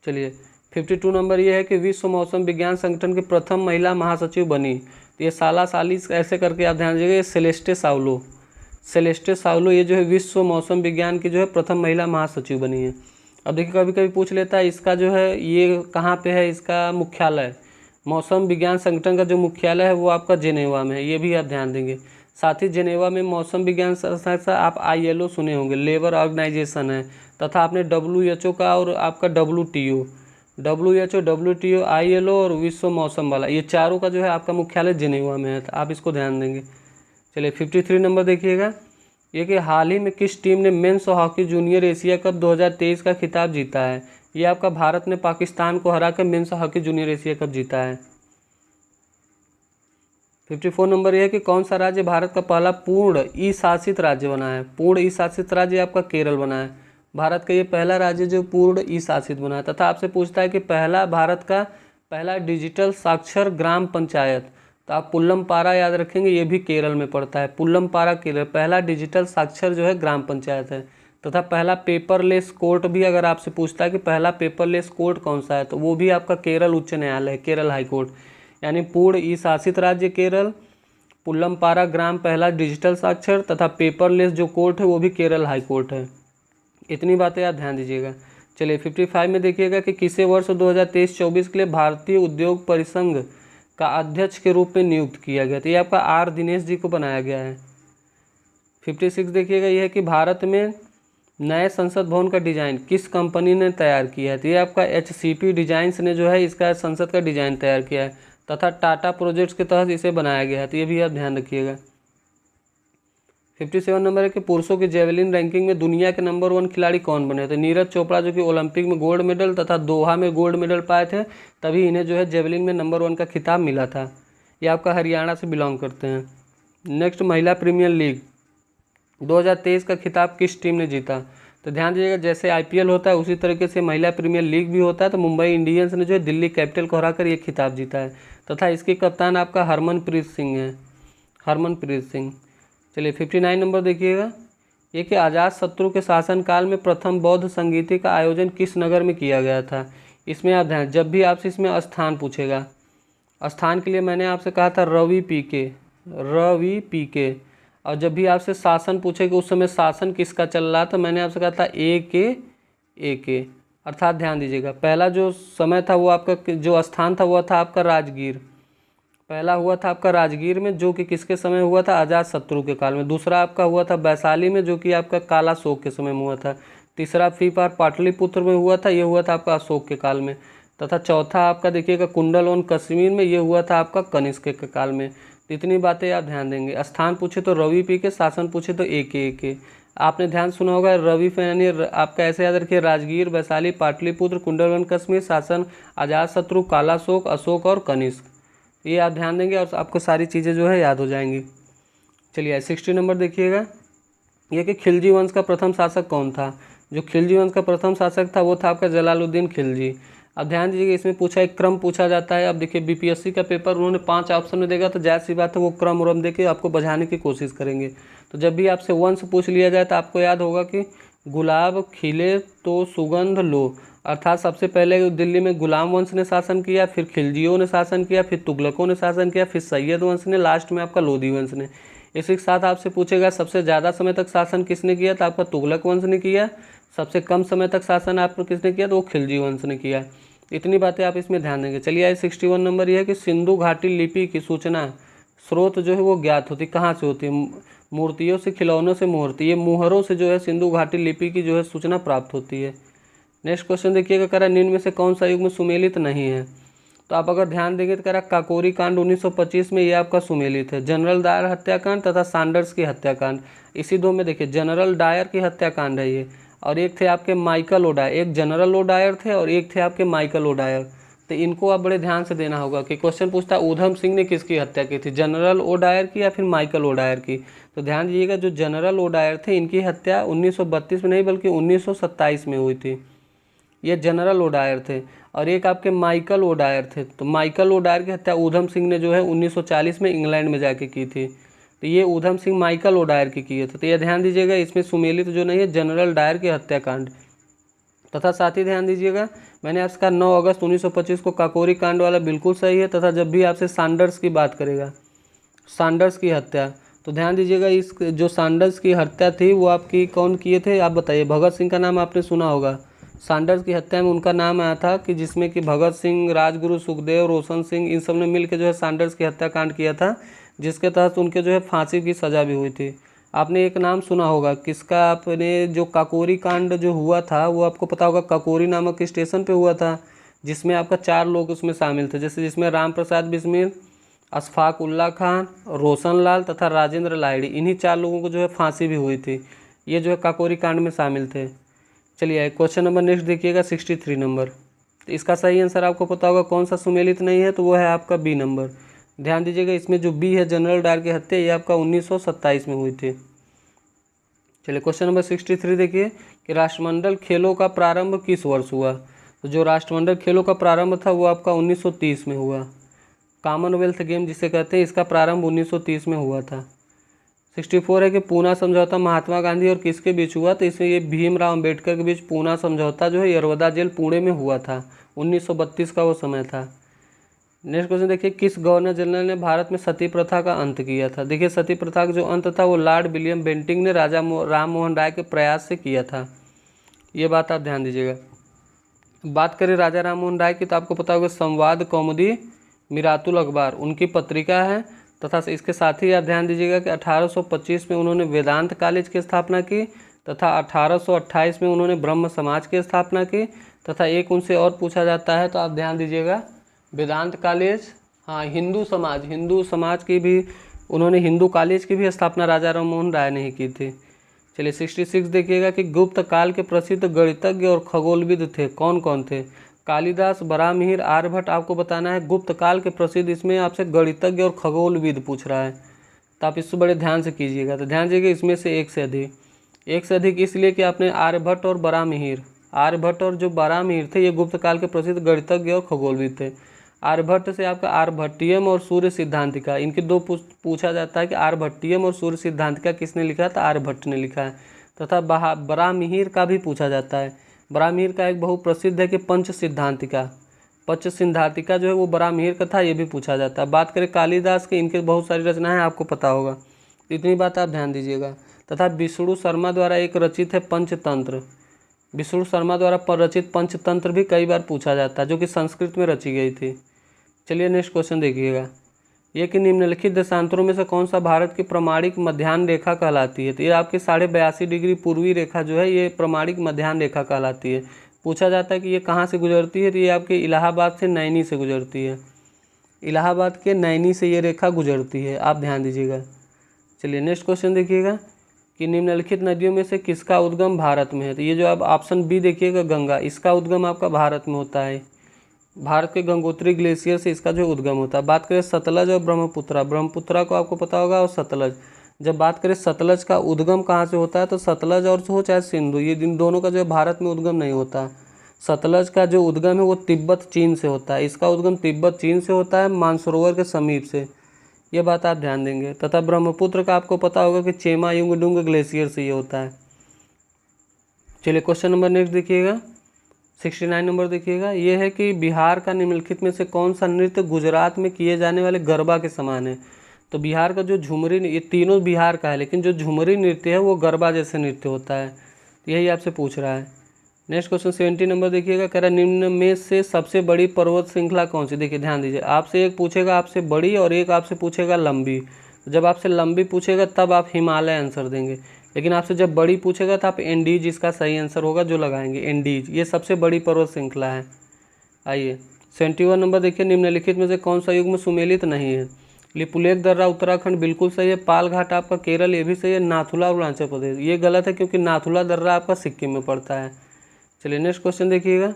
चलिए 52 नंबर ये है कि विश्व मौसम विज्ञान संगठन की प्रथम महिला महासचिव बनी। तो ये साला साली ऐसे करके आप ध्यान दीजिएगा, ये सेलेस्टे साउलो, सेलेस्टे साउलो ये जो है विश्व मौसम विज्ञान की जो है प्रथम महिला महासचिव बनी है। अब देखिए कभी कभी पूछ लेता है इसका जो है ये कहाँ पे है, इसका मुख्यालय। मौसम विज्ञान संगठन का जो मुख्यालय है वो आपका जेनेवा में है, ये भी आप ध्यान देंगे। साथ ही जेनेवा में मौसम विज्ञान संस्था आप ILO सुने होंगे, लेबर ऑर्गेनाइजेशन है। तथा आपने WHO का और आपका WHO, WTO, ILO और विश्व मौसम वाला, ये चारों का जो है आपका मुख्यालय जेनेवा में है, तो आप इसको ध्यान देंगे। चलिए 53 नंबर देखिएगा, ये कि हाल ही में किस टीम ने men's hockey junior Asia cup 2023 का खिताब जीता है। ये आपका भारत ने पाकिस्तान को हराकर men's hockey junior Asia cup जीता है। 54 नंबर यह है कि कौन सा राज्य भारत का पहला पूर्ण ई शासित राज्य बना है। पूर्ण ई शासित राज्य आपका केरल बना है। भारत का ये पहला राज्य जो पूर्ण ई शासित बना है। तथा आपसे पूछता है कि भारत का पहला डिजिटल साक्षर ग्राम पंचायत, तो आप पुल्लमपारा याद रखेंगे, ये भी केरल में पड़ता है। पुल्लमपारा केरल पहला डिजिटल साक्षर जो है ग्राम पंचायत है। तथा पहला पेपरलेस कोर्ट भी अगर आपसे पूछता है कि पहला पेपरलेस कोर्ट कौन सा है, तो वो भी आपका केरल उच्च न्यायालय है, केरल हाई कोर्ट। यानी पूर्ण ई शासित राज्य केरल, पुल्लमपारा ग्राम पहला डिजिटल साक्षर, तथा पेपरलेस जो कोर्ट है वो भी केरल हाई कोर्ट है। इतनी बातें आप ध्यान दीजिएगा। चलिए 55 में देखिएगा कि किसे वर्ष 2023-24 के लिए भारतीय उद्योग परिसंघ का अध्यक्ष के रूप में नियुक्त किया गया। तो ये आपका R दिनेश जी को बनाया गया है। 56 देखिएगा, यह है कि भारत में नए संसद भवन का डिज़ाइन किस कंपनी ने तैयार किया है। तो ये आपका HCP डिजाइन्स ने जो है इसका संसद का डिज़ाइन तैयार किया है। तथा टाटा प्रोजेक्ट्स के तहत इसे बनाया गया है, तो ये भी आप ध्यान रखिएगा। 57 नंबर है कि पुरुषों की जेवलिन रैंकिंग में दुनिया के नंबर 1 खिलाड़ी कौन बने थे? नीरज चोपड़ा, जो कि ओलंपिक में गोल्ड मेडल तथा दोहा में गोल्ड मेडल पाए थे, तभी इन्हें जो है जेवलिन में नंबर 1 का खिताब मिला था। ये आपका हरियाणा से बिलोंग करते हैं। नेक्स्ट, महिला प्रीमियर लीग 2023 का खिताब किस टीम ने जीता? तो ध्यान दीजिएगा, जैसे IPL होता है उसी तरीके से महिला प्रीमियर लीग भी होता है। तो मुंबई इंडियंस ने जो है दिल्ली कैपिटल को हराकर ये खिताब जीता है तथा इसके कप्तान आपका हरमनप्रीत सिंह है, हरमनप्रीत सिंह। चलिए 59 नंबर देखिएगा, ये कि अजातशत्रु के शासनकाल में प्रथम बौद्ध संगीति का आयोजन किस नगर में किया गया था? इसमें आप ध्यान, जब भी आपसे इसमें स्थान पूछेगा, स्थान के लिए मैंने आपसे कहा था रवि पीके, और जब भी आपसे शासन पूछे कि उस समय शासन किसका चल रहा था, मैंने आपसे कहा था ए के। अर्थात ध्यान दीजिएगा, पहला जो समय था वो आपका, जो स्थान था वो था आपका राजगीर। पहला हुआ था आपका राजगीर में, जो कि किसके समय हुआ था? अजातशत्रु के काल में। दूसरा आपका हुआ था वैशाली में, जो कि आपका कालाशोक के समय में हुआ था। तीसरा फी पार पाटलिपुत्र में हुआ था, ये हुआ था आपका अशोक के काल में। तथा चौथा आपका देखिएगा कुंडलवन कश्मीर में, ये हुआ था आपका कनिष्क के काल में। इतनी बातें आप ध्यान देंगे। स्थान पूछे तो रवि पीके, शासन पूछे तो ए के। आपने ध्यान सुना होगा रवि यानी आपका ऐसे याद रखिए, राजगीर, वैशाली, पाटलिपुत्र, कुंडलवन कश्मीर, शासन अजातशत्रु, कालाशोक, अशोक और कनिष्क। ये आप ध्यान देंगे और आपको सारी चीज़ें जो है याद हो जाएंगी। चलिए 60 नंबर देखिएगा, ये कि खिलजी वंश का प्रथम शासक कौन था? जो खिलजी वंश का प्रथम शासक था वो था आपका जलालुद्दीन खिलजी। अब ध्यान दीजिएगा, इसमें पूछा एक क्रम पूछा जाता है। अब देखिए BPSC का पेपर उन्होंने 5 ऑप्शन में देगा, तो जाहिर सी बात है वो क्रम उरम देके आपको बझाने की कोशिश करेंगे। तो जब भी आपसे वंश पूछ लिया जाए तो आपको याद होगा कि गुलाब खिले तो सुगंध लो, अर्थात सबसे पहले दिल्ली में गुलाम वंश ने शासन किया, फिर खिलजियों ने शासन किया, फिर तुगलकों ने शासन किया, फिर सैयद वंश ने, लास्ट में आपका लोधी वंश ने। इसी के साथ आपसे पूछेगा सबसे ज़्यादा समय तक शासन किसने किया? तो आपका तुगलक वंश ने किया। सबसे कम समय तक शासन आपको किसने किया? तो वो खिलजी वंश ने किया। इतनी बातें आप इसमें ध्यान देंगे। चलिए आइए 61 नंबर यह है कि सिंधु घाटी लिपि की सूचना स्रोत जो है वो ज्ञात होती, कहाँ से होती है? मूर्तियों से, खिलौनों से, मुहूर्ती, ये मुहरों से जो है सिंधु घाटी लिपि की जो है सूचना प्राप्त होती है। नेक्स्ट क्वेश्चन देखिएगा, करा निम्न में से कौन सा युग में सुमेलित नहीं है? तो आप अगर ध्यान देंगे तो करा काकोरी कांड 1925 में ये आपका सुमेलित है। जनरल डायर हत्याकांड तथा सैंडर्स की हत्याकांड, इसी दो में देखिए जनरल डायर की हत्याकांड है ये, और एक थे आपके माइकल ओडायर, एक जनरल ओडायर थे और एक थे आपके माइकल ओडायर। तो इनको आप बड़े ध्यान से देना होगा कि क्वेश्चन पूछता है ऊधम सिंह ने किसकी हत्या की थी, जनरल ओडायर की या फिर माइकल ओडायर की? तो ध्यान दीजिएगा, जो जनरल ओडायर थे इनकी हत्या 1932 में नहीं बल्कि 1927 में हुई थी। ये जनरल ओडायर थे। और एक आपके माइकल ओडायर थे, तो माइकल ओडायर की हत्या ऊधम सिंह ने जो है 1940 में इंग्लैंड में जाके की थी। तो ये ऊधम सिंह माइकल ओडायर की किए थे। तो ये ध्यान दीजिएगा, इसमें सुमेलित जो नहीं है जनरल डायर की हत्याकांड। तथा साथ ही ध्यान दीजिएगा, मैंने आपसे कहा 9 अगस्त 1925 को काकोरी कांड वाला बिल्कुल सही है। तथा जब भी आपसे सैंडर्स की बात करेगा, सैंडर्स की हत्या, तो ध्यान दीजिएगा इस जो सैंडर्स की हत्या थी वो आपकी कौन किए थे आप बताइए? भगत सिंह का नाम आपने सुना होगा। सैंडर्स की हत्या में उनका नाम आया था कि जिसमें कि भगत सिंह, राजगुरु सुखदेव, रोशन सिंह, इन सब ने मिलकर जो है सैंडर्स की हत्याकांड किया था, जिसके तहत उनके जो है फांसी की सज़ा भी हुई थी। आपने एक नाम सुना होगा किसका? आपने जो काकोरी कांड जो हुआ था वो आपको पता होगा, काकोरी नामक स्टेशन पे हुआ था, जिसमें आपका 4 लोग उसमें शामिल थे, जैसे जिसमें राम प्रसाद बिस्मिल, अशफाक उल्ला खान, रोशन लाल तथा राजेंद्र लाहिड़ी, इन्हीं 4 लोगों को जो है फांसी भी हुई थी। ये जो है काकोरी कांड में शामिल थे। चलिए क्वेश्चन नंबर नेक्स्ट देखिएगा 63 नंबर। तो इसका सही आंसर आपको पता होगा कौन सा सुमेलित नहीं है, तो वो है आपका बी नंबर। ध्यान दीजिएगा, इसमें जो बी है जनरल डायर की हत्या, ये आपका 1927 में हुई थी। चलिए क्वेश्चन नंबर 63 देखिए कि राष्ट्रमंडल खेलों का प्रारंभ किस वर्ष हुआ? तो जो राष्ट्रमंडल खेलों का प्रारंभ था वो आपका 1930 में हुआ। कॉमनवेल्थ गेम जिसे कहते हैं, इसका प्रारंभ 1930 में हुआ था। 64 है कि पूना समझौता महात्मा गांधी और किसके बीच हुआ? तो इसमें ये भीमराव अंबेडकर के बीच पूना समझौता जो है यरवदा जेल पुणे में हुआ था। 1932 का वो समय था। नेक्स्ट क्वेश्चन देखिए, किस गवर्नर जनरल ने भारत में सती प्रथा का अंत किया था? देखिए सती प्रथा का जो अंत था वो लॉर्ड विलियम बेंटिंक ने राजा राम मोहन राय के प्रयास से किया था। ये बात आप ध्यान दीजिएगा। बात करें राजा राम मोहन राय की, तो आपको पता होगा संवाद कौमुदी मिरातुल अखबार उनकी पत्रिका है। तथा इसके साथ ही आप ध्यान दीजिएगा कि 1825 में उन्होंने वेदांत कॉलेज की स्थापना की, तथा 1828 में उन्होंने ब्रह्म समाज की स्थापना की। तथा एक उनसे और पूछा जाता है, तो आप ध्यान दीजिएगा वेदांत कॉलेज, हाँ हिंदू समाज की भी उन्होंने हिंदू कॉलेज की भी स्थापना राजा राममोहन राय ने ही की थी। चलिए 66 देखिएगा कि गुप्त काल के प्रसिद्ध गणितज्ञ और खगोलविद थे, कौन कौन थे? कालिदास, बराहमिहिर, आर्यभट्ट। आपको बताना है गुप्त काल के प्रसिद्ध, इसमें आपसे गणितज्ञ और खगोलविद पूछ रहा है, तो आप इसको बड़े ध्यान से कीजिएगा। तो ध्यान दीजिएगा इसमें से एक से अधिक इसलिए कि आपने आर्यभट्ट और बराहमिहिर, आर्यभट्ट और जो बराहमिहिर थे ये गुप्त काल के प्रसिद्ध गणितज्ञ और खगोलविद थे। आर्यभट्ट से आपका आर्यभट्टियम और सूर्य सिद्धांतिका, इनके दो पूछा जाता है कि आर्यभट्टियम और सूर्य सिद्धांतिका किसने लिखा है? तो आर्यभट्ट ने लिखा है। तथा बराहमिहिर का भी पूछा जाता है। बराहमिहिर का एक बहुत प्रसिद्ध है कि पंच सिद्धांतिका जो है वो बराहमिहिर का था, ये भी पूछा जाता है। बात करें कालिदास के, इनके बहुत सारी रचनाएं आपको पता होगा, इतनी बात आप ध्यान दीजिएगा। तथा विष्णु शर्मा द्वारा एक रचित है पंचतंत्र, विष्णु शर्मा द्वारा रचित पंचतंत्र भी कई बार पूछा जाता है, जो कि संस्कृत में रची गई थी। चलिए नेक्स्ट क्वेश्चन देखिएगा, ये कि निम्नलिखित देशांतरों में से कौन सा भारत की प्रमाणिक मध्याह्न रेखा कहलाती है? तो ये आपकी 82.5 डिग्री पूर्वी रेखा जो है ये प्रमाणिक मध्याह्न रेखा कहलाती है। पूछा जाता है कि ये कहाँ से गुजरती है? तो ये आपके इलाहाबाद से नैनी से गुजरती है, इलाहाबाद के नैनी से ये रेखा गुजरती है, आप ध्यान दीजिएगा। चलिए नेक्स्ट क्वेश्चन देखिएगा कि निम्नलिखित नदियों में से किसका उद्गम भारत में है? तो ये जो आप ऑप्शन बी देखिएगा गंगा, इसका उद्गम आपका भारत में होता है, भारत के गंगोत्री ग्लेशियर से इसका जो उद्गम होता है। बात करें सतलज और ब्रह्मपुत्रा को आपको पता होगा, और सतलज। जब बात करें सतलज का उद्गम कहाँ से होता है, तो सतलज और हो चाहे सिंधु, ये इन दोनों का जो है भारत में उद्गम नहीं होता। सतलज का जो उद्गम है वो तिब्बत चीन से होता है, इसका उद्गम तिब्बत चीन से होता है, मानसरोवर के समीप से, ये बात आप ध्यान देंगे। तथा ब्रह्मपुत्र का आपको पता होगा कि चेमायुंगडुंग ग्लेशियर से ये होता है। चलिए क्वेश्चन नंबर नेक्स्ट देखिएगा, 69 नंबर देखिएगा, ये है कि बिहार का निम्नलिखित में से कौन सा नृत्य गुजरात में किए जाने वाले गरबा के समान है? तो बिहार का जो झुमरी, ये तीनों बिहार का है, लेकिन जो झुमरी नृत्य है वो गरबा जैसे नृत्य होता है, यही आपसे पूछ रहा है। नेक्स्ट क्वेश्चन 70 नंबर देखिएगा, कह रहा निम्न में से सबसे बड़ी पर्वत श्रृंखला कौन सी? देखिए ध्यान दीजिए, आपसे एक पूछेगा आपसे बड़ी और एक आपसे पूछेगा लंबी। जब आपसे लंबी पूछेगा तब आप हिमालय आंसर देंगे, लेकिन आपसे जब बड़ी पूछेगा तो आप एंडीज इसका सही आंसर होगा जो लगाएंगे, एंडीज, ये सबसे बड़ी पर्वत श्रृंखला है। आइए 71 नंबर देखिए, निम्नलिखित में से कौन सा युग में सुमेलित नहीं है? लिपुलेख दर्रा उत्तराखंड बिल्कुल सही है, पाल घाट आपका केरल ये भी सही है, नाथुला अरुणाचल प्रदेश ये गलत है क्योंकि नाथुला दर्रा आपका सिक्किम में पड़ता है। चलिए नेक्स्ट क्वेश्चन देखिएगा,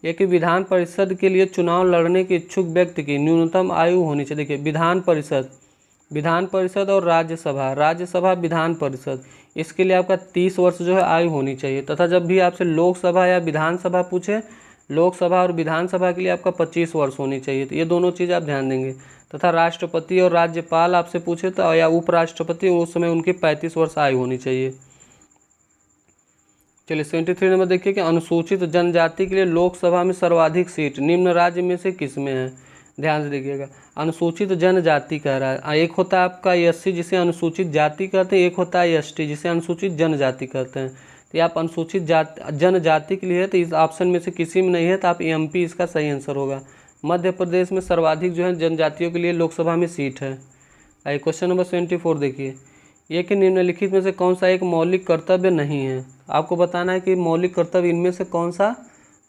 यह कि विधान परिषद के लिए चुनाव लड़ने के इच्छुक व्यक्ति की न्यूनतम आयु होनी चाहिए। देखिए विधान परिषद और राज्यसभा विधान परिषद, इसके लिए आपका 30 वर्ष जो है आयु होनी चाहिए। तथा जब भी आपसे लोकसभा या विधानसभा पूछे, लोकसभा और विधानसभा के लिए आपका 25 वर्ष होनी चाहिए, तो ये दोनों चीज़ आप ध्यान देंगे। तथा राष्ट्रपति और राज्यपाल आपसे पूछे तो या उपराष्ट्रपति, उस समय उनकी 35 वर्ष आयु होनी चाहिए। चलिए 73 नंबर देखिए कि अनुसूचित जनजाति के लिए लोकसभा में सर्वाधिक सीट निम्न राज्य में से किस में है? ध्यान से देखिएगा, अनुसूचित जनजाति कह रहा है, एक होता है आपका एससी जिसे अनुसूचित जाति कहते हैं, एक होता है एसटी जिसे अनुसूचित जनजाति कहते हैं। तो आप अनुसूचित जनजाति के लिए है तो इस ऑप्शन में से किसी में नहीं है, तो आप एमपी इसका सही आंसर होगा। मध्य प्रदेश में सर्वाधिक जो है जनजातियों के लिए लोकसभा में सीट है। आइए क्वेश्चन नंबर 74 देखिए, ये कि निम्नलिखित में से कौन सा एक मौलिक कर्तव्य नहीं है? आपको बताना है कि मौलिक कर्तव्य इनमें से कौन सा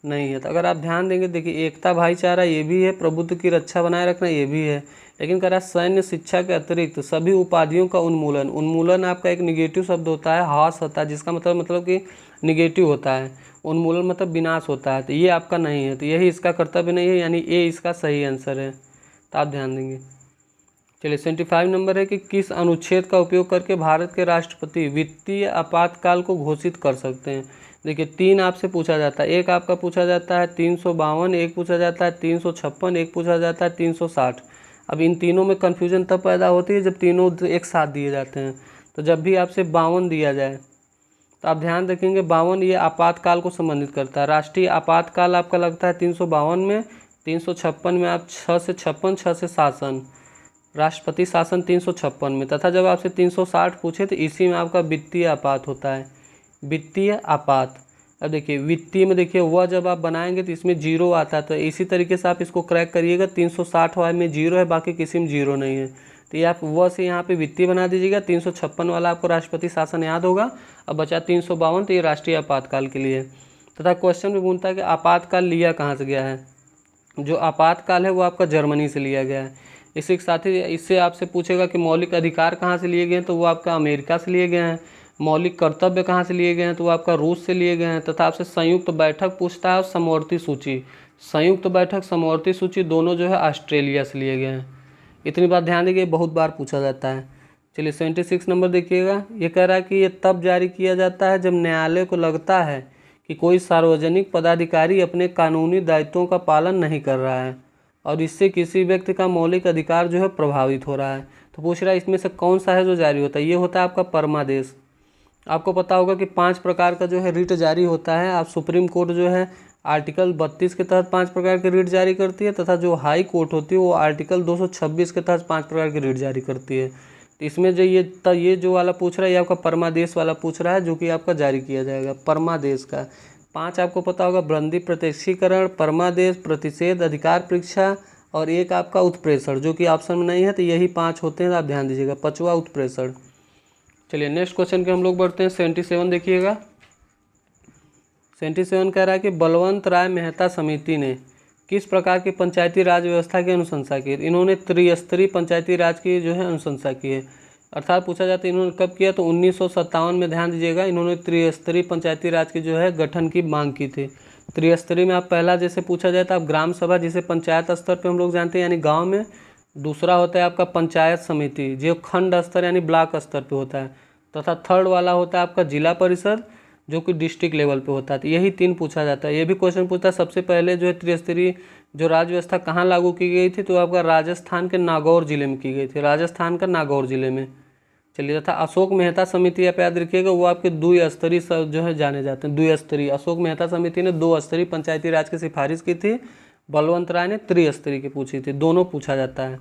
नहीं है। तो अगर आप ध्यान देंगे, देखिए एकता भाईचारा ये भी है, प्रभुत्व की रक्षा बनाए रखना ये भी है, लेकिन कह रहा है सैन्य शिक्षा के अतिरिक्त सभी उपाधियों का उन्मूलन। उन्मूलन आपका एक निगेटिव शब्द होता है, हास होता है, जिसका मतलब कि निगेटिव होता है, उन्मूलन मतलब विनाश होता है, तो ये आपका नहीं है, तो यही इसका कर्तव्य नहीं है, यानी ए इसका सही आंसर है, तो आप ध्यान देंगे। चलिए 75 नंबर है कि किस अनुच्छेद का उपयोग करके भारत के राष्ट्रपति वित्तीय आपातकाल को घोषित कर सकते हैं? देखिए 3 आपसे पूछा जाता है, एक आपका पूछा जाता है 352, एक पूछा जाता है 356, एक पूछा जाता है 360। अब इन तीनों में कन्फ्यूजन तब पैदा होती है जब तीनों एक साथ दिए जाते हैं। तो जब भी आपसे 52 दिया जाए तो आप ध्यान रखेंगे 52 ये आपातकाल को संबंधित करता है। राष्ट्रीय आपातकाल आपका लगता है 352 में, 356 में आप 6 से शासन, राष्ट्रपति शासन 356 में। तथा जब आपसे 360 पूछे तो इसी में आपका वित्तीय आपात होता है, वित्तीय आपात। अब देखिए वित्तीय में देखिए वह जब आप बनाएंगे तो इसमें जीरो आता है, तो इसी तरीके से आप इसको क्रैक करिएगा। 360 वाले में जीरो है, बाकी किसी में जीरो नहीं है, तो ये आप वह से यहाँ पे वित्तीय बना दीजिएगा। 356 वाला आपको राष्ट्रपति शासन याद होगा। अब बचा 352, तो ये राष्ट्रीय आपातकाल के लिए। तथा क्वेश्चन में पूछता है कि आपातकाल लिया कहाँ से गया है? जो आपातकाल है वो आपका जर्मनी से लिया गया है। इसी के साथ ही इससे आपसे पूछेगा कि मौलिक अधिकार कहाँ से लिए गए हैं, तो वो आपका अमेरिका से लिए गए हैं। मौलिक कर्तव्य कहाँ से लिए गए हैं, तो वो आपका रूस से लिए गए हैं। तथा आपसे संयुक्त बैठक पूछता है और समवर्ती सूची, संयुक्त बैठक समवर्ती सूची दोनों जो है ऑस्ट्रेलिया से लिए गए हैं। इतनी बात ध्यान दीजिए, बहुत बार पूछा जाता है। चलिए 76 नंबर देखिएगा, ये कह रहा है कि ये तब जारी किया जाता है जब न्यायालय को लगता है कि कोई सार्वजनिक पदाधिकारी अपने कानूनी दायित्वों का पालन नहीं कर रहा है और इससे किसी व्यक्ति का मौलिक अधिकार जो है प्रभावित हो रहा है। तो पूछ रहा है इसमें से कौन सा है जो जारी होता है। ये होता है आपका परमादेश। आपको पता होगा कि 5 प्रकार का जो है रिट जारी होता है। आप सुप्रीम कोर्ट जो है आर्टिकल 32 के तहत 5 प्रकार की रिट जारी करती है, तथा जो हाई कोर्ट होती है वो आर्टिकल 226 के तहत 5 प्रकार की रिट जारी करती है। तो इसमें जो ये जो वाला पूछ रहा है ये आपका परमादेश वाला पूछ रहा है, जो कि आपका जारी किया जाएगा परमादेश का। 5 आपको पता होगा, बंदी प्रत्यक्षीकरण, परमादेश, प्रतिषेध, अधिकार परीक्षा और एक आपका उत्प्रेषण, जो कि ऑप्शन में नहीं है। तो यही 5 होते हैं, आप ध्यान दीजिएगा, 5वां उत्प्रेषण। चलिए नेक्स्ट क्वेश्चन के हम लोग बढ़ते हैं। 77 देखिएगा। 77 कह रहा है कि बलवंत राय मेहता समिति ने किस प्रकार की पंचायती राज व्यवस्था की अनुशंसा की। इन्होंने त्रिस्तरीय पंचायती राज की जो है अनुशंसा की है। अर्थात पूछा जाता है इन्होंने कब किया, तो 1957 में, ध्यान दीजिएगा, इन्होंने त्रिस्तरीय पंचायती राज की जो है गठन की मांग की थी। त्रिस्तरीय में आप पहला जैसे पूछा जाए तो आप ग्राम सभा, जिसे पंचायत स्तर पर हम लोग जानते हैं यानी गाँव में। दूसरा होता है आपका पंचायत समिति, जो खंड स्तर यानी ब्लॉक स्तर पे होता है। तथा थर्ड वाला होता है आपका जिला परिषद, जो कि डिस्ट्रिक्ट लेवल पे होता है। तो यही 3 पूछा जाता है। ये भी क्वेश्चन पूछता है सबसे पहले जो है त्रिस्तरीय जो राज्य व्यवस्था कहाँ लागू की गई थी, तो आपका राजस्थान के नागौर जिले में की गई थी, राजस्थान का नागौर जिले में। चलिए, तथा अशोक मेहता समिति आप याद रखिएगा, वो आपके द्विस्तरीय जो है जाने जाते हैं, द्विस्तरीय। अशोक मेहता समिति ने 2 स्तरीय पंचायती राज की सिफारिश की थी, बलवंत राय ने त्रिस्तरीय की पूछी थी, दोनों पूछा जाता है।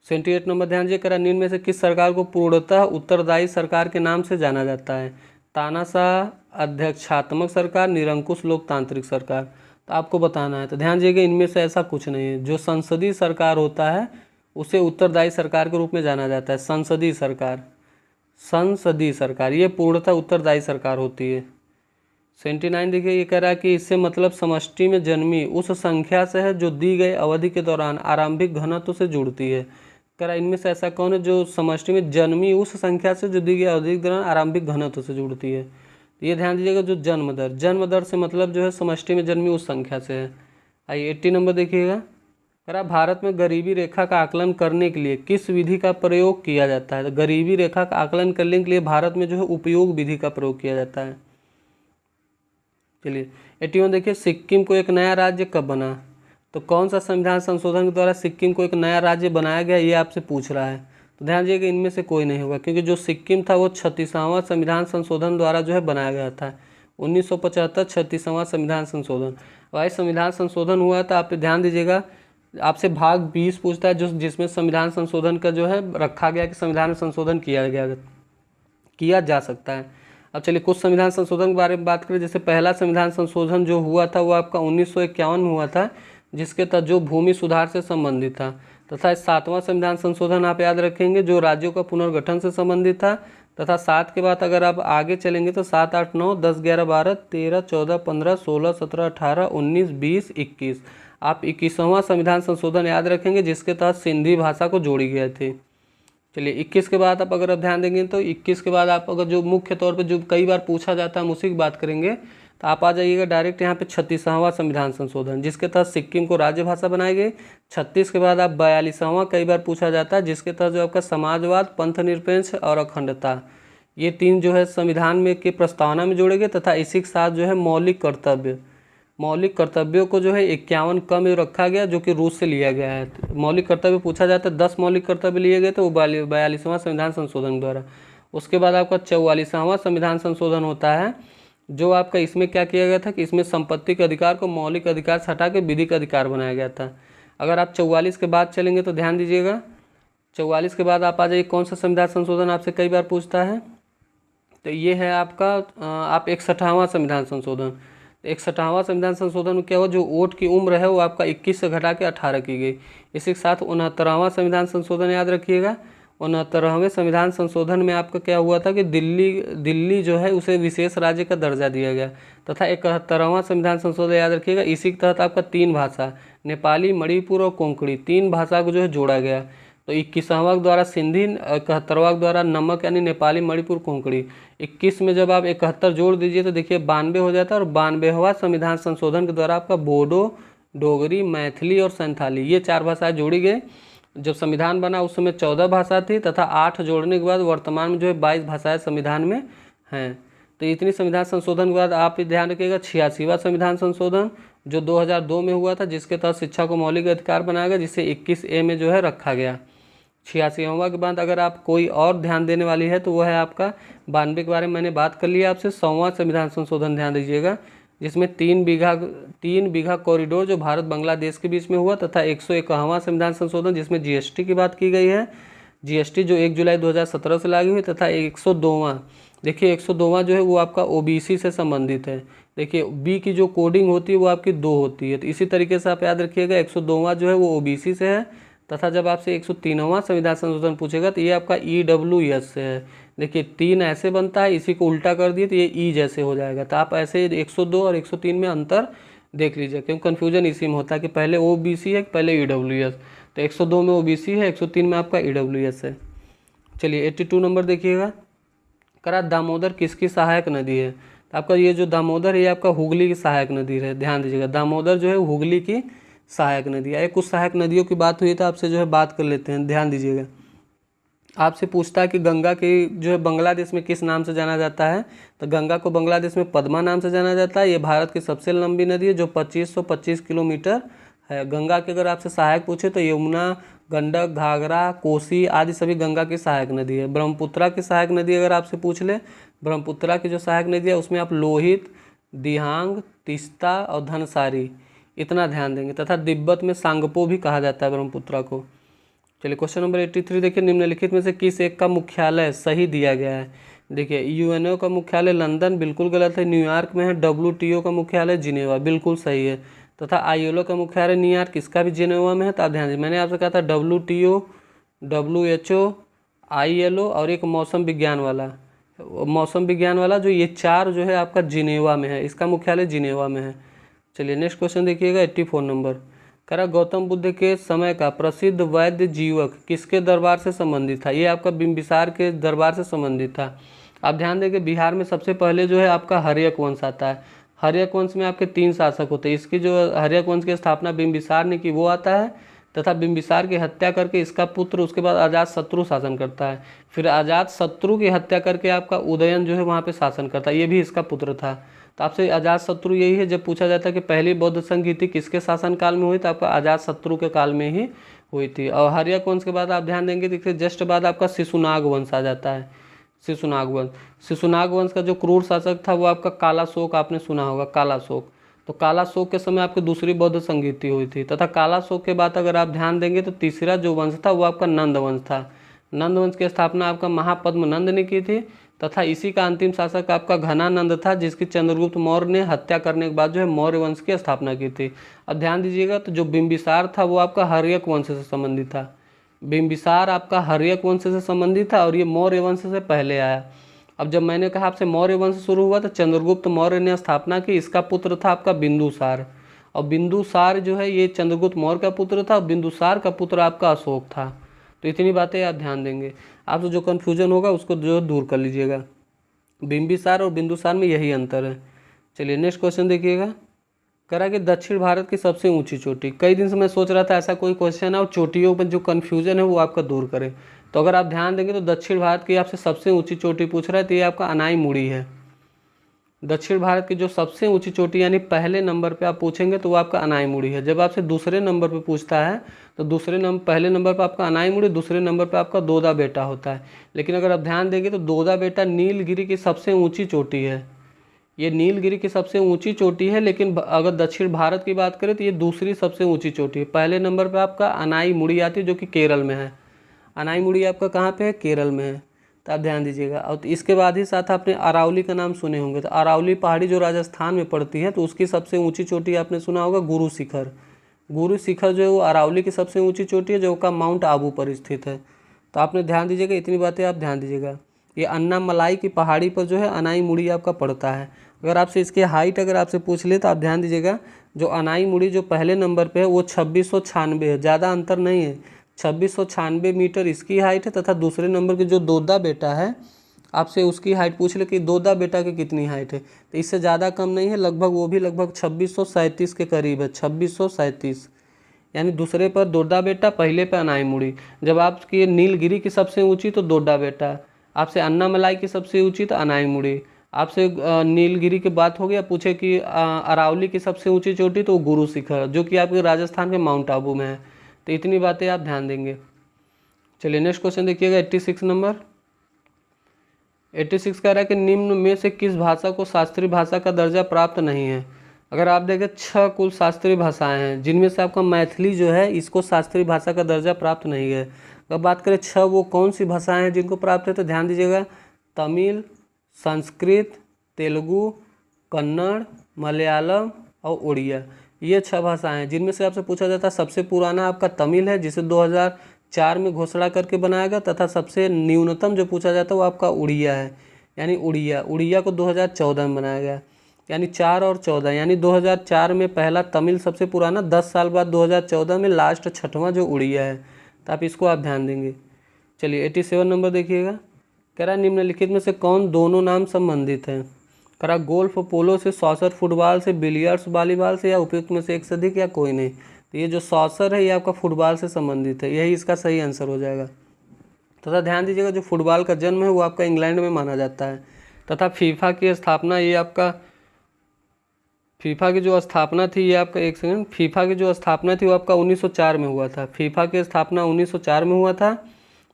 78 नंबर ध्यान दीजिए, करा निम्न में से किस सरकार को पूर्णतः उत्तरदायी सरकार के नाम से जाना जाता है। तानाशाह, अध्यक्षात्मक सरकार, निरंकुश लोकतांत्रिक सरकार। तो आपको बताना है, तो ध्यान दीजिएगा इनमें से ऐसा कुछ नहीं है। जो संसदीय सरकार होता है उसे उत्तरदायी सरकार के रूप में जाना जाता है। संसदीय सरकार, संसदीय सरकार ये पूर्णतः उत्तरदायी सरकार होती है। 79 देखिए, ये कह रहा है कि इससे मतलब समष्टि में जन्मी उस संख्या से है जो दी गई अवधि के दौरान आरंभिक घनत्व से जुड़ती है। कह रहा है इनमें से ऐसा कौन है जो समष्टि में जन्मी उस संख्या से जो दी गई अवधि के दौरान आरंभिक घनत्व से जुड़ती है। ये ध्यान दीजिएगा, जो जन्म दर, जन्म दर से मतलब जो है समष्टि में जन्मी उस संख्या से है। आइए 80 नंबर देखिएगा, कह रहा भारत में गरीबी रेखा का आकलन करने के लिए किस विधि का प्रयोग किया जाता है। तो गरीबी रेखा का आकलन करने के लिए भारत में जो है उपयोग विधि का प्रयोग किया जाता है। चलिए 81 देखिए, सिक्किम को एक नया राज्य कब बना। तो कौन सा संविधान संशोधन के द्वारा सिक्किम को एक नया राज्य बनाया गया, ये आपसे पूछ रहा है। तो ध्यान दीजिएगा इनमें से कोई नहीं होगा, क्योंकि जो सिक्किम था वो 36वां संविधान संशोधन द्वारा जो है बनाया गया था। 1975 36वां संविधान संशोधन। वही संविधान संशोधन हुआ था। आप ध्यान दीजिएगा, आपसे भाग 20 पूछता है, जो जिसमें संविधान संशोधन का जो है रखा गया कि संविधान में संशोधन किया जा सकता है। अब चलिए कुछ संविधान संशोधन के बारे में बात करें। जैसे पहला संविधान संशोधन जो हुआ था वो आपका 1951 में हुआ था, जिसके तहत जो भूमि सुधार से संबंधित था। तथा 7वां संविधान संशोधन आप याद रखेंगे, जो राज्यों का पुनर्गठन से संबंधित था। तथा 7 के बाद अगर आप आगे चलेंगे तो 7, 8, 9, 10, 11, 12, 13, 14, 15, 16, 17, 18, 19, 20, 21। आप 21वां संविधान संशोधन याद रखेंगे, जिसके तहत सिंधी भाषा को जोड़ी गए थे। चलिए 21 के बाद आप अगर ध्यान देंगे तो 21 के बाद आप अगर जो मुख्य तौर पे जो कई बार पूछा जाता है हम उसी की बात करेंगे। तो आप आ जाइएगा डायरेक्ट यहाँ पे 36वां संविधान संशोधन, जिसके तहत सिक्किम को राज्य भाषा बनाई गई। 36 के बाद आप 42वां कई बार पूछा जाता है, जिसके तहत जो आपका समाजवाद, पंथ निरपेक्ष और अखंडता, ये 3 जो है संविधान में के प्रस्तावना में जोड़े गए। तथा इसी के साथ जो है मौलिक कर्तव्यों को जो है 51 क में रखा गया, जो कि रूस से लिया गया है। मौलिक कर्तव्य पूछा जाता है, 10 मौलिक कर्तव्य लिए गए थे वो 42वां संविधान संशोधन द्वारा। उसके बाद आपका 44वां संविधान संशोधन होता है, जो आपका इसमें क्या किया गया था कि इसमें संपत्ति के अधिकार को मौलिक अधिकार से हटा के विधिक अधिकार बनाया गया था। अगर आप 44 के बाद चलेंगे तो ध्यान दीजिएगा, 44 के बाद आप आ जाइए कौन सा संविधान संशोधन आपसे कई बार पूछता है। तो ये है आपका आप 61वां संविधान संशोधन। 61वां संविधान संशोधन में क्या हुआ, जो वोट की उम्र है वो आपका 21 से घटा के 18 की गई। इसी के साथ 69वां संविधान संशोधन याद रखिएगा। 69वें संविधान संशोधन में आपका क्या हुआ था कि दिल्ली जो है उसे विशेष राज्य का दर्जा दिया गया। तथा 71वां संविधान संशोधन याद रखिएगा, इसी के तहत आपका 3 भाषा नेपाली, मणिपुर और कोंकणी 3 भाषा को जो है जोड़ा गया। तो 21वां द्वारा सिंधी, 71वां द्वारा नमक यानी नेपाली, मणिपुर, कोंकणी। 21 में जब आप 71 जोड़ दीजिए तो देखिए 92 हो जाता है। और 92वां संविधान संशोधन के द्वारा आपका बोडो, डोगरी, मैथिली और संथाली ये 4 भाषाएं जोड़ी गई। जब संविधान बना उस समय 14 भाषा थी तथा 8 जोड़ने के बाद वर्तमान में जो है 22 भाषाएं संविधान में हैं। तो इतनी संविधान संशोधन के बाद आप ध्यान रखिएगा 86वां संविधान संशोधन जो 2002 में हुआ था, जिसके तहत शिक्षा को मौलिक अधिकार बनाया गया, जिसे 21A में जो है रखा गया। 86वां के बाद अगर आप कोई और ध्यान देने वाली है तो वह है आपका 92 के बारे में मैंने बात कर लिया आपसे। 100वां संविधान संशोधन ध्यान दीजिएगा, जिसमें 3 बीघा कॉरिडोर जो भारत बांग्लादेश के बीच में हुआ, तथा 151वां संविधान संशोधन जिसमें जीएसटी की बात की गई है, जीएसटी जो 1 जुलाई 2017 से लागू हुई, तथा 102वां, देखिए 102वां जो है वो आपका ओबीसी से संबंधित है। देखिए बी की जो कोडिंग होती है वो आपकी 2 होती है, तो इसी तरीके से आप याद रखिएगा 102वां जो है वो ओबीसी से है। तथा जब आपसे 103वां संविधान संशोधन पूछेगा तो ये आपका EWS से है। देखिए 3 ऐसे बनता है, इसी को उल्टा कर दिए तो ये ई जैसे हो जाएगा। तो आप ऐसे 102 और 103 में अंतर देख लीजिए, क्योंकि कन्फ्यूजन इसी में होता है कि पहले OBC है पहले EWS। तो 102 में OBC है, 103 में आपका EWS है। चलिए 82 नंबर देखिएगा, करा दामोदर किसकी सहायक नदी है। तो आपका ये जो दामोदर है ये आपका हुगली की सहायक नदी है। ध्यान दीजिएगा दामोदर जो है हुगली की सहायक नदी है। कुछ सहायक नदियों की बात हुई तो आपसे जो है बात कर लेते हैं। ध्यान दीजिएगा, आपसे पूछता है कि गंगा की जो है बांग्लादेश में किस नाम से जाना जाता है। तो गंगा को बांग्लादेश में पद्मा नाम से जाना जाता है। ये भारत की सबसे लंबी नदी है जो 2525 किलोमीटर है। गंगा के अगर आपसे सहायक पूछे तो यमुना, गंडक, घाघरा, कोसी आदि सभी गंगा की सहायक नदी है। ब्रह्मपुत्रा की सहायक नदी अगर आपसे पूछ ले, ब्रह्मपुत्रा की जो सहायक नदी है उसमें आप लोहित, दिहांग, तीस्ता और धनसारी इतना ध्यान देंगे। तथा तिब्बत में सांगपो भी कहा जाता है ब्रह्मपुत्रा को। चलिए क्वेश्चन नंबर 83 देखिए, निम्नलिखित में से किस एक का मुख्यालय सही दिया गया है। देखिए यूएनओ का मुख्यालय लंदन बिल्कुल गलत है, न्यूयॉर्क में है। WTO का मुख्यालय जिनेवा बिल्कुल सही है। तथा ILO का मुख्यालय न्यूयॉर्क, इसका भी जिनेवा में है। तो आप ध्यान दीजिए, मैंने आपसे कहा था WTO, WHO, ILO और एक मौसम विज्ञान वाला जो ये 4 जो है आपका जिनेवा में है, इसका मुख्यालय जिनेवा में है। चलिए नेक्स्ट क्वेश्चन देखिएगा 84 नंबर, करा गौतम बुद्ध के समय का प्रसिद्ध वैद्य जीवक किसके दरबार से संबंधित था। ये आपका बिंबिसार के दरबार से संबंधित था। आप ध्यान देंगे बिहार में सबसे पहले जो है आपका हर्यक वंश आता है। हर्यक वंश में आपके 3 शासक होते हैं। इसकी जो हर्यक वंश की स्थापना बिंबिसार ने की वो आता है, तथा बिंबिसार की हत्या करके इसका पुत्र उसके बाद अजातशत्रु शासन करता है। फिर अजातशत्रु की हत्या करके आपका उदयन जो है वहाँ पे शासन करता है, ये भी इसका पुत्र था। तो आपसे अजातशत्रु यही है, जब पूछा जाता है कि पहली बौद्ध संगीति किसके शासन काल में हुई, तो आपका अजातशत्रु के काल में ही हुई थी। और हर्यक वंश के बाद आप ध्यान देंगे देखिए जस्ट बाद आपका शिशुनाग वंश आ जाता है। शिशुनाग वंश का जो क्रूर शासक था वो आपका कालाशोक, आपने सुना होगा कालाशोक। तो कालाशोक के समय आपकी दूसरी बौद्ध संगीति हुई थी। तथा कालाशोक के बाद अगर आप ध्यान देंगे तो तीसरा जो वंश था वो आपका नंद वंश था। नंद वंश की स्थापना आपका महापद्म नंद ने की थी। तथा इसी का अंतिम शासक आपका घनानंद था, जिसकी चंद्रगुप्त मौर्य ने हत्या करने के बाद जो है मौर्य वंश की स्थापना की थी। अब ध्यान दीजिएगा, तो जो बिंबिसार था वो आपका हर्यक वंश से संबंधित था। बिंबिसार आपका हर्यक वंश से संबंधित था और ये मौर्य वंश से पहले आया। अब जब मैंने कहा आपसे मौर्य वंश शुरू हुआ तो चंद्रगुप्त मौर्य ने स्थापना की, इसका पुत्र था आपका बिंदुसार। और बिंदुसार जो है ये चंद्रगुप्त मौर्य का पुत्र था, और बिंदुसार का पुत्र आपका अशोक था। तो इतनी बातें आप ध्यान देंगे, आपसे जो कन्फ्यूजन होगा उसको जो दूर कर लीजिएगा। बिंबिसार और बिंदुसार में यही अंतर है। चलिए नेक्स्ट क्वेश्चन देखिएगा, करा कि दक्षिण भारत की सबसे ऊंची चोटी। कई दिन से मैं सोच रहा था ऐसा कोई क्वेश्चन है और चोटियों पर जो कन्फ्यूजन है वो आपका दूर करे। तो अगर आप ध्यान देंगे तो दक्षिण भारत की आपसे सबसे ऊंची चोटी पूछ रहा है, तो ये आपका अनाईमुड़ी है। दक्षिण भारत की जो सबसे ऊंची चोटी यानी पहले नंबर पे आप पूछेंगे तो वो आपका अनाईमुड़ी है। जब आपसे दूसरे नंबर पे पूछता है तो पहले नंबर पे आपका अनाईमुड़ी, दूसरे नंबर पे आपका दोदा बेटा होता है। लेकिन अगर आप ध्यान देंगे तो दोदा बेटा नीलगिरी की सबसे ऊँची चोटी है। ये नीलगिरी की सबसे ऊंची चोटी है, लेकिन अगर दक्षिण भारत की बात करें तो ये दूसरी सबसे ऊंची चोटी है। पहले नंबर पे आपका अनाईमुड़ी आती है जो कि केरल में है। अनाईमुड़ी आपका कहाँ पे है, केरल में है। तो आप ध्यान दीजिएगा। और इसके बाद ही साथ आपने अरावली का नाम सुने होंगे। तो अरावली पहाड़ी जो राजस्थान में पड़ती है तो उसकी सबसे ऊँची चोटी आपने सुना होगा गुरु शिखर। गुरु शिखर जो है वो अरावली की सबसे ऊँची चोटी है जो का माउंट आबू पर स्थित है। तो आपने ध्यान दीजिएगा, इतनी बातें आप ध्यान दीजिएगा। ये अन्नामलाई की पहाड़ी पर जो है अनाईमुड़ी आपका पड़ता है। अगर आपसे इसकी हाइट अगर आपसे पूछ ले तो आप ध्यान दीजिएगा, जो अनाईमुड़ी जो पहले नंबर पे है वो 2696 है, ज़्यादा अंतर नहीं है। 2696 मीटर इसकी हाइट है, तथा दूसरे नंबर के जो दोदा बेटा है आपसे उसकी हाइट पूछ ले कि दोदा बेटा की कितनी हाइट है, तो इससे ज़्यादा कम नहीं है, लगभग वो भी लगभग 2637 के करीब है, 2637। यानी दूसरे पर दोड्डा बेटा, पहले पे अनाईमुड़ी। जब आपकी नीलगिरी की सबसे ऊंची तो दोड्डा बेटा, आपसे अन्नामलाई की सबसे ऊंची तो अनाईमुड़ी, आपसे नीलगिरी की बात हो गया, पूछे कि अरावली की सबसे ऊंची चोटी तो गुरु शिखर, जो कि आपके राजस्थान के माउंट आबू में है। तो इतनी बातें आप ध्यान देंगे। चलिए नेक्स्ट क्वेश्चन देखिएगा 86 नंबर। 86 कह रहा है कि निम्न में से किस भाषा को शास्त्रीय भाषा का दर्जा प्राप्त नहीं है। अगर आप देखें 6 कुल शास्त्रीय भाषाएं हैं, जिनमें से आपका मैथिली जो है इसको शास्त्रीय भाषा का दर्जा प्राप्त नहीं है। अगर बात करें 6 वो कौन सी भाषाएं हैं जिनको प्राप्त है, तो ध्यान दीजिएगा, तमिल, संस्कृत, तेलुगु, कन्नड़, मलयालम और उड़िया, ये 6 भाषाएं हैं। जिनमें से आपसे पूछा जाता है सबसे पुराना आपका तमिल है, जिसे 2004 में घोषणा करके बनाया गया, तथा सबसे न्यूनतम जो पूछा जाता है वो आपका उड़िया है, यानी उड़िया को 2014 में बनाया गया। यानी 4 और 14, यानी 2004 में पहला तमिल सबसे पुराना, 10 साल बाद 2014 में लास्ट 6वां जो उड़िया है। तो आप इसको आप ध्यान देंगे। चलिए 87 नंबर देखिएगा। कह रहा निम्नलिखित में से कौन दोनों नाम संबंधित हैं। कह रहा गोल्फ पोलो से, सॉसर फुटबॉल से, बिलियर्ड्स वॉलीबॉल से, या उपयुक्त में से एक से अधिक, या कोई नहीं। तो ये जो सॉसर है ये आपका फुटबॉल से संबंधित है, यही इसका सही आंसर हो जाएगा। तथा ध्यान दीजिएगा, जो फुटबॉल का जन्म है वो आपका इंग्लैंड में माना जाता है। तथा फीफा की स्थापना ये आपका, फीफा की जो स्थापना थी ये आपका, एक सेकंड, फीफा की जो स्थापना थी वो आपका 1904 में हुआ था। फीफा की स्थापना 1904 में हुआ था।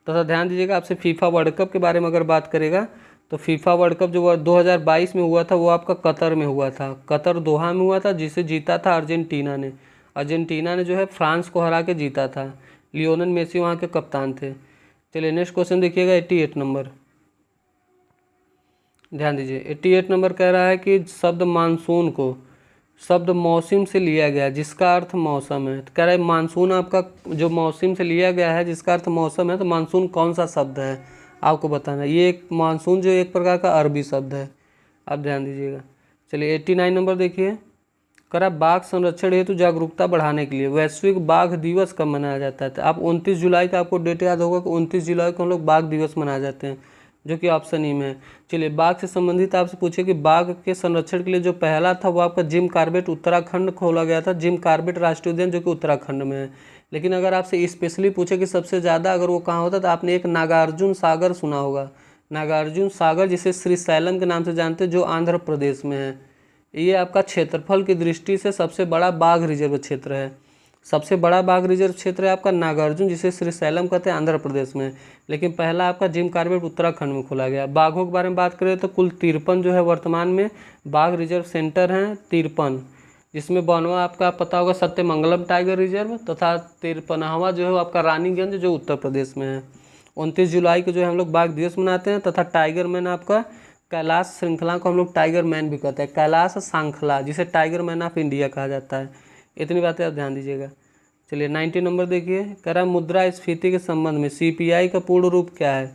तथा ध्यान दीजिएगा, आपसे फीफा वर्ल्ड कप के बारे में अगर बात करेगा तो फीफा वर्ल्ड कप जो 2022 में हुआ था वो आपका कतर में हुआ था, कतर दोहा में हुआ था, जिसे जीता था अर्जेंटीना ने। अर्जेंटीना ने जो है फ्रांस को हरा के जीता था। लियोनेल मेसी वहाँ के कप्तान थे। चलिए नेक्स्ट क्वेश्चन देखिएगा 88 नंबर। ध्यान दीजिए 88 नंबर कह रहा है कि शब्द मानसून को शब्द मौसम से लिया गया जिसका अर्थ मौसम है। तो कह रहा है मानसून आपका जो मौसम से लिया गया है जिसका अर्थ मौसम है, तो मानसून कौन सा शब्द है आपको बताना है। ये एक मानसून जो एक प्रकार का अरबी शब्द है, आप ध्यान दीजिएगा। चलिए 89 नंबर देखिए। कह रहा बाघ संरक्षण हेतु जागरूकता बढ़ाने के लिए वैश्विक बाघ दिवस कब मनाया जाता है। तो आप 29 जुलाई का आपको डेट याद होगा कि 29 जुलाई को हम लोग बाघ दिवस मनाए जाते हैं, जो कि ऑप्शन ई में है। चलिए बाघ से संबंधित आपसे पूछे कि बाघ के संरक्षण के लिए जो पहला था वो आपका जिम कॉर्बेट उत्तराखंड खोला गया था, जिम कॉर्बेट राष्ट्रीय उद्यान, जो कि उत्तराखंड में है। लेकिन अगर आपसे स्पेशली पूछे कि सबसे ज़्यादा अगर वो कहाँ होता, तो आपने एक नागार्जुन सागर सुना होगा, नागार्जुन सागर, जिसे श्रीशैलम के नाम से जानते हैं, जो आंध्र प्रदेश में है। ये आपका क्षेत्रफल की दृष्टि से सबसे बड़ा बाघ रिजर्व क्षेत्र है। सबसे बड़ा बाघ रिजर्व क्षेत्र है आपका नागार्जुन, जिसे श्रीशैलम कहते हैं, आंध्र प्रदेश में। लेकिन पहला आपका जिम कॉर्बेट उत्तराखंड में खोला गया। बाघों के बारे में बात करें तो कुल 53 जो है वर्तमान में बाघ रिजर्व सेंटर हैं, 53, जिसमें 92वां आपका पता होगा सत्यमंगलम टाइगर रिजर्व, तथा 53वां जो है आपका रानीगंज, जो उत्तर प्रदेश में है। 29 जुलाई को जो है हम लोग बाघ दिवस मनाते हैं। तथा टाइगर मैन आपका कैलाश श्रृंखला को हम लोग टाइगर मैन भी कहते हैं, कैलाश श्रृंखला, जिसे टाइगर मैन ऑफ इंडिया कहा जाता है। इतनी बातें आप ध्यान दीजिएगा। चलिए 90 नंबर देखिए। कह रहा मुद्रास्फीति के संबंध में सीपीआई का पूर्ण रूप क्या है।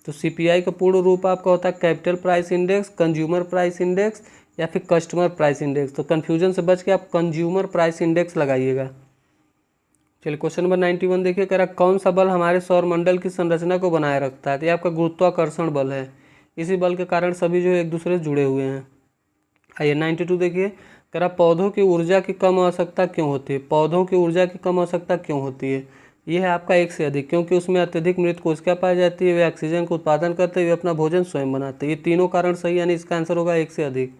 तो सीपीआई का पूर्ण रूप आपका होता है capital price index, consumer price index, या फिर कस्टमर प्राइस इंडेक्स। तो कन्फ्यूजन से बच के आप कंज्यूमर प्राइस इंडेक्स लगाइएगा। चलिए क्वेश्चन नंबर 91 देखिए। कह रहा कौन सा बल हमारे सौरमंडल की संरचना को बनाए रखता है। तो ये आपका गुरुत्वाकर्षण बल है। इसी बल के कारण सभी जो एक दूसरे से जुड़े हुए हैं। आइए 92 देखिए। कह रहा पौधों की ऊर्जा की कम आवश्यकता क्यों होती है। पौधों की ऊर्जा की कम आवश्यकता क्यों होती है। यह है आपका एक से अधिक, क्योंकि उसमें अत्यधिक मृत कोशिका पाई जाती है, वे ऑक्सीजन का उत्पादन करते हुए अपना भोजन स्वयं बनाते हैं। ये तीनों कारण सही, यानी इसका आंसर होगा एक से अधिक।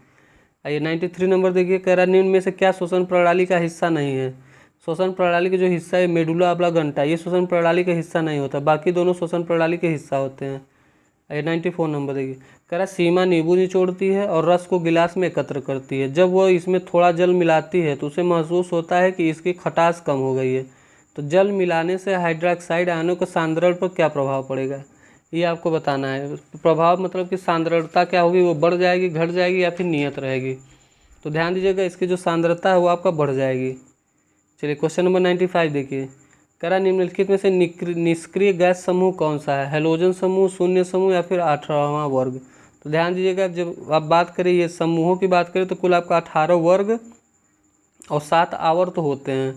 आइए 93 नंबर देखिए। कह रहा निम्न में से क्या श्वसन प्रणाली का हिस्सा नहीं है। श्वसन प्रणाली के जो हिस्सा है मेडुला ऑब्लांगेटा, ये श्वसन प्रणाली का हिस्सा नहीं होता, बाकी दोनों श्वसन प्रणाली के हिस्सा होते हैं। 94 नंबर देखिए। कह रहा सीमा नींबू निचोड़ती है और रस को गिलास में एकत्र करती है। जब वह इसमें थोड़ा जल मिलाती है तो उसे महसूस होता है कि इसकी खटास कम हो गई है। तो जल मिलाने से हाइड्रोक्साइड आयनों के सांद्रण पर क्या प्रभाव पड़ेगा, ये आपको बताना है। प्रभाव मतलब कि सांद्रता क्या होगी, वो बढ़ जाएगी, घट जाएगी, या फिर नियत रहेगी। तो ध्यान दीजिएगा, इसकी जो सांद्रता है वो आपका बढ़ जाएगी। चलिए क्वेश्चन नंबर 95 देखिए। कह रहा निम्नलिखित में से निष्क्रिय गैस समूह कौन सा है? हैलोजन समूह, शून्य समूह या फिर 18वां वर्ग। तो ध्यान दीजिएगा, जब आप बात करें ये समूहों की बात करें तो कुल आपका 18 वर्ग और 7 आवर्त होते हैं।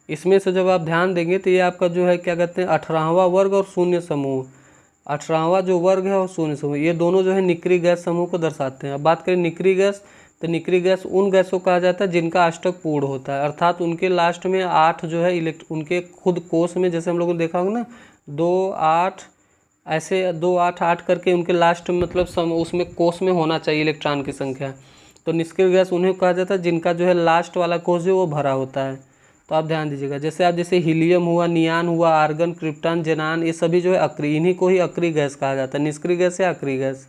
इसमें से जब आप ध्यान देंगे तो ये आपका जो है क्या कहते हैं 18वां वर्ग और शून्य समूह, 18वां जो वर्ग है और शून्य समूह, ये दोनों जो है निष्क्रिय गैस समूह को दर्शाते हैं। अब बात करें निष्क्रिय गैस, तो निष्क्रिय गैस उन गैसों को कहा जाता है जिनका अष्टक पूर्ण होता है, अर्थात उनके लास्ट में 8 जो है उनके खुद कोष में, जैसे हम लोगों ने देखा होगा ना 2 8 ऐसे 2 8 8 करके उनके लास्ट मतलब उसमें कोष में होना चाहिए इलेक्ट्रॉन की संख्या। तो निष्क्रिय गैस उन्हें कहा जाता है जिनका जो है लास्ट वाला कोष जो वो भरा होता है। तो आप ध्यान दीजिएगा, जैसे हीलियम हुआ, नियान हुआ, आर्गन, क्रिप्टॉन, जेनान, ये सभी जो है अक्रिय, इन्हीं को ही अक्रिय गैस कहा जाता है, निष्क्रिय गैस या अक्रिय गैस।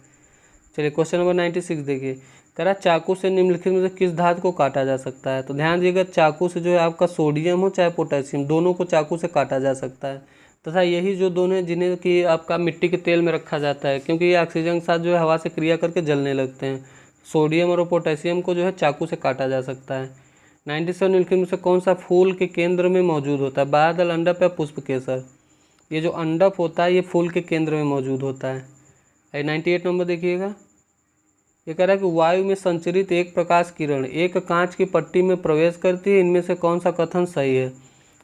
चलिए क्वेश्चन नंबर 96 देखिए, कह रहा चाकू से निम्नलिखित में से किस धातु को काटा जा सकता है? तो ध्यान दीजिएगा, चाकू से जो है आपका सोडियम हो चाहे पोटेशियम, दोनों को चाकू से काटा जा सकता है। तथा यही जो दोनों हैं जिन्हें कि आपका मिट्टी के तेल में रखा जाता है, क्योंकि ये ऑक्सीजन के साथ जो है हवा से क्रिया करके जलने लगते हैं। सोडियम और पोटेशियम को जो है चाकू से काटा जा सकता है। 97 निम्नलिखित में से कौन सा फूल के केंद्र में मौजूद होता है? बादल, अंडप या पुष्प केसर? ये जो अंडप होता है ये फूल के केंद्र में मौजूद होता है। 98 नंबर देखिएगा, ये कह रहा है कि वायु में संचरित एक प्रकाश किरण एक कांच की पट्टी में प्रवेश करती है, इनमें से कौन सा कथन सही है?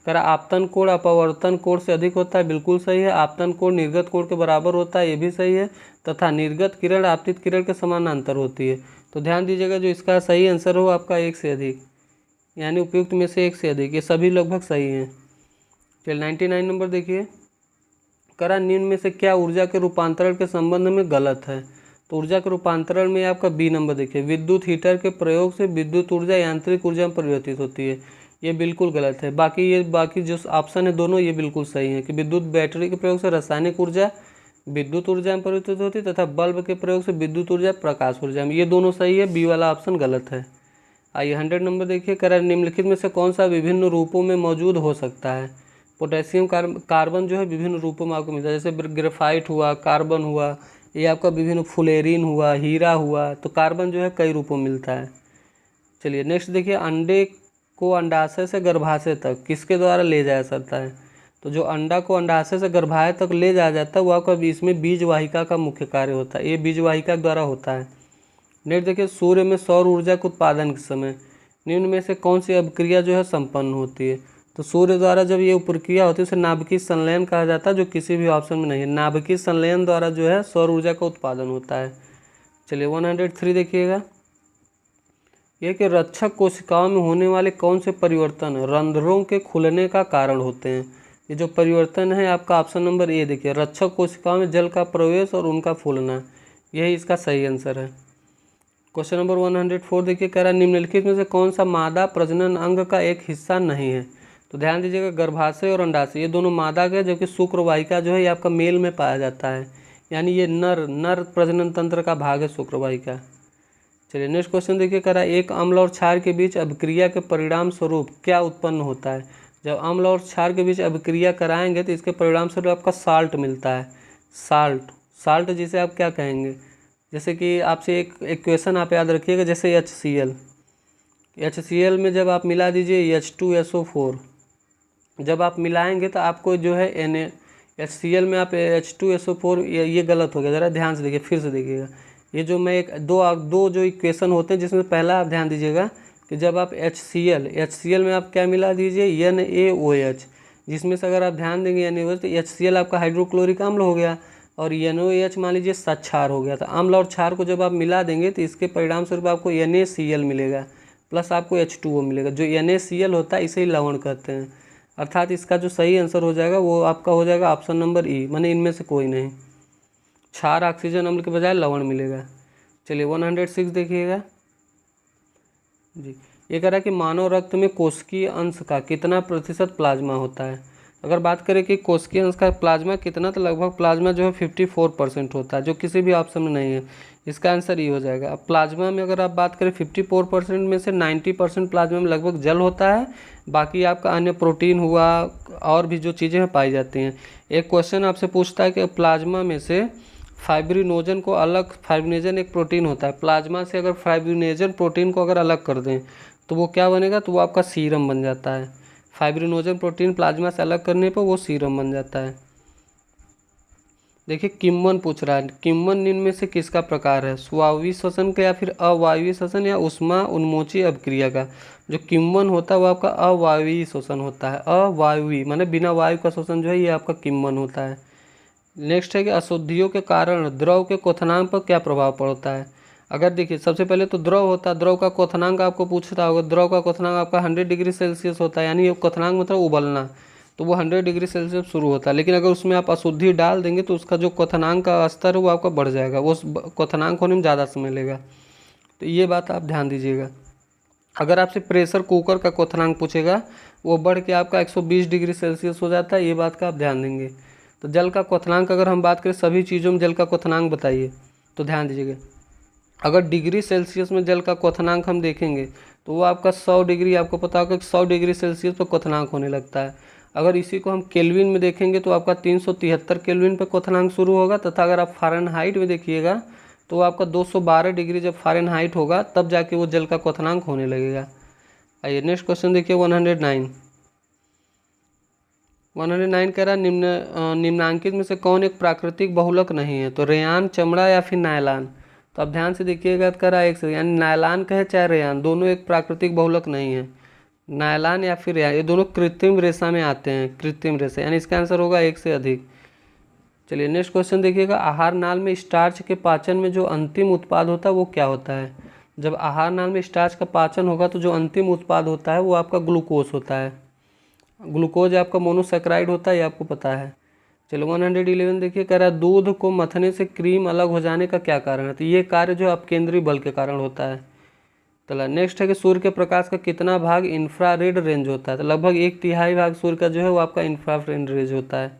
कह रहा आपतन कोण अपवर्तन कोण से अधिक होता है, बिल्कुल सही है। आपतन कोण निर्गत कोण के बराबर होता है, ये भी सही है। तथा निर्गत किरण आपतित किरण के समानांतर होती है। तो ध्यान दीजिएगा, जो इसका सही आंसर हो आपका 1 से अधिक, यानी उपयुक्त में से 1 से अधिक, ये सभी लगभग सही हैं। चलिए 99 नंबर देखिए, कह रहा निम्न में से क्या ऊर्जा के रूपांतरण के संबंध में गलत है? तो ऊर्जा के रूपांतरण में आपका बी नंबर देखिए, विद्युत हीटर के प्रयोग से विद्युत ऊर्जा यांत्रिक ऊर्जा में परिवर्तित होती है, ये बिल्कुल गलत है। बाकी जो ऑप्शन है दोनों ये बिल्कुल सही है कि विद्युत बैटरी के प्रयोग से रासायनिक ऊर्जा विद्युत ऊर्जा में परिवर्तित होती है तथा बल्ब के प्रयोग से विद्युत ऊर्जा प्रकाश ऊर्जा में, ये दोनों सही है, बी वाला ऑप्शन गलत है। आइए 100 नंबर देखिए, कह रहा निम्नलिखित में से कौन सा विभिन्न रूपों में मौजूद हो सकता है? पोटेशियम कार्बन जो है विभिन्न रूपों में आपको मिलता है, जैसे ग्रेफाइट हुआ, कार्बन हुआ, ये आपका विभिन्न फुलेरिन हुआ, हीरा हुआ, तो कार्बन जो है कई रूपों में मिलता है। चलिए नेक्स्ट देखिए, अंडे को अंडाशय से गर्भाशय तक किसके द्वारा ले जाया जाता है? तो जो अंडा को अंडाशय से गर्भाशय तक ले जाया जाता है वो आपका इसमें बीज वाहिका का मुख्य कार्य होता है, ये बीज वाहिका द्वारा होता है। नेक्स्ट देखिए, सूर्य में सौर ऊर्जा के उत्पादन के समय निम्न में से कौन सी अभिक्रिया जो है संपन्न होती है? तो सूर्य द्वारा जब ये प्रक्रिया होती है उसे नाभिकीय संलयन कहा जाता है, जो किसी भी ऑप्शन में नहीं है। नाभिकीय संलयन द्वारा जो है सौर ऊर्जा का उत्पादन होता है। चलिए 103 देखिएगा, यह कि रक्षक कोशिकाओं में होने वाले कौन से परिवर्तन रंध्रों के खुलने का कारण होते हैं? ये जो परिवर्तन है आपका ऑप्शन नंबर ए देखिए, रक्षक कोशिकाओं में जल का प्रवेश और उनका फूलना, यही इसका सही आंसर है। क्वेश्चन नंबर 104 देखिए, कह रहा है निम्नलिखित में से कौन सा मादा प्रजनन अंग का एक हिस्सा नहीं है? तो ध्यान दीजिएगा, गर्भाशय और अंडाशय ये दोनों मादा के, जबकि शुक्र वाहिका जो है ये आपका मेल में पाया जाता है, यानी ये नर प्रजनन तंत्र का भाग है शुक्र वाहिका। चलिए नेक्स्ट क्वेश्चन देखिए, कह रहा है एक अम्ल और क्षार के बीच अभिक्रिया के परिणाम स्वरूप क्या उत्पन्न होता है? जब अम्ल और क्षार के बीच अभिक्रिया कराएंगे तो इसके परिणाम स्वरूप आपका साल्ट मिलता है। साल्ट जिसे आप क्या कहेंगे, जैसे कि आपसे एक इक्वेशन आप याद रखिएगा, जैसे HCl में जब आप मिला दीजिए H2SO4, जब आप मिलाएंगे तो आपको जो है HCl में आप H2SO4, ये गलत हो गया, ज़रा ध्यान से देखिए, फिर से देखिएगा, ये जो मैं दो जो इक्वेशन होते हैं जिसमें पहला आप ध्यान दीजिएगा कि जब आप HCl में आप क्या मिला दीजिए NaOH, जिसमें से अगर आप ध्यान देंगे NaOH तो HCl आपका हाइड्रोक्लोरिक अम्ल हो गया और NaOH मान लीजिए क्षार हो गया। तो अम्ल और क्षार को जब आप मिला देंगे तो इसके परिणाम स्वरूप आपको NaCl मिलेगा प्लस आपको H2O मिलेगा। जो NaCl होता है इसे ही लवण कहते हैं, अर्थात इसका जो सही आंसर हो जाएगा वो आपका हो जाएगा ऑप्शन नंबर ई, माने इनमें से कोई नहीं, क्षार ऑक्सीजन अम्ल के बजाय लवण मिलेगा। चलिए 106 देखिएगा जी, ये कह रहा है कि मानव रक्त में कोशिकीय अंश का कितना प्रतिशत प्लाज्मा होता है? अगर बात करें कि कोशिकीय अंश का प्लाज्मा कितना, तो लगभग प्लाज्मा जो है 54% होता है, जो किसी भी ऑप्शन में नहीं है, इसका आंसर ये हो जाएगा। अब प्लाज्मा में अगर आप बात करें 54% में से 90% प्लाज्मा में लगभग जल होता है, बाकी आपका अन्य प्रोटीन हुआ और भी जो चीज़ें पाई जाती हैं। एक क्वेश्चन आपसे पूछता है कि प्लाज्मा में से फाइब्रिनोजन को अलग, फाइब्रिनोजन एक प्रोटीन होता है, प्लाज्मा से अगर फाइब्रिनोजन प्रोटीन को अगर अलग कर दें तो वो क्या बनेगा, तो वो आपका सीरम बन जाता है। फाइब्रिनोजन प्रोटीन प्लाज्मा से अलग करने पर वो सीरम बन जाता है। देखिए किण्वन पूछ रहा है, किण्वन निम्न में से किसका प्रकार है, स्वाभाविक श्वसन का या फिर अवायवीय श्वसन या उष्मा उन्मोची अभिक्रिया का। जो किण्वन होता है वो आपका अवायवीय श्वसन होता है, अवायवीय माने बिना वायु का श्वसन जो है ये आपका किण्वन होता है। नेक्स्ट है कि अशुद्धियों के कारण द्रव के क्वथनांक पर क्या प्रभाव पड़ता है। अगर देखिए सबसे पहले तो द्रव होता है, द्रव का क्वथनांक आपको पूछता होगा, द्रव का क्वथनांक आपका 100 डिग्री सेल्सियस होता है, यानी ये क्वथनांक मतलब उबलना, तो वो 100 डिग्री सेल्सियस शुरू होता है। लेकिन अगर उसमें आप अशुद्धि डाल देंगे तो उसका जो क्वथनांक का स्तर है वो आपका बढ़ जाएगा, वो क्वथनांक होने में ज़्यादा समय लेगा, तो ये बात आप ध्यान दीजिएगा। अगर आपसे प्रेशर कुकर का क्वथनांक पूछेगा वो बढ़ के आपका 120 डिग्री सेल्सियस हो जाता है, ये बात का आप ध्यान देंगे। तो जल का क्वथनांक अगर हम बात करें सभी चीज़ों में जल का क्वथनांक बताइए, तो ध्यान दीजिएगा। अगर डिग्री सेल्सियस में जल का क्वथनांक हम देखेंगे तो वो आपका 100 डिग्री, आपको पता होगा कि 100 डिग्री सेल्सियस पर क्वथनांक होने लगता है। अगर इसी को हम केल्विन में देखेंगे तो आपका 373 केल्विन पर क्वथनांक शुरू होगा, तथा अगर आप फ़ारेनहाइट में देखिएगा तो आपका 212 डिग्री जब फ़ारेनहाइट होगा तब जाके वो जल का क्वथनांक होने लगेगा। आइए नेक्स्ट क्वेश्चन देखिए 109 कह रहा है निम्नांकित में से कौन एक प्राकृतिक बहुलक नहीं है, तो रेयान, चमड़ा या फिर नायलान। तो आप ध्यान से देखिएगा, कह रहा है एक से, यानी नायलान कहे चाहे रेयान, दोनों एक प्राकृतिक बहुलक नहीं है। नायलान या फिर रेयान ये दोनों कृत्रिम रेशा में आते हैं, कृत्रिम रेशा, यानी इसका आंसर होगा एक से अधिक। चलिए नेक्स्ट क्वेश्चन देखिएगा, आहार नाल में स्टार्च के पाचन में जो अंतिम उत्पाद होता है वो क्या होता है। जब आहार नाल में स्टार्च का पाचन होगा तो जो अंतिम उत्पाद होता है वो आपका ग्लूकोज होता है। ग्लूकोज आपका मोनोसेक्राइड होता है, ये आपको पता है। चलो 111 देखिए, कह रहा है दूध को मथने से क्रीम अलग हो जाने का क्या कारण है, तो ये कार्य जो अपकेंद्री बल के कारण होता है। चला नेक्स्ट है कि सूर्य के प्रकाश का कितना भाग इंफ्रारेड रेंज होता है, तो लगभग 1/3 भाग सूर्य का जो है वो आपका इंफ्रारेड रेंज होता है।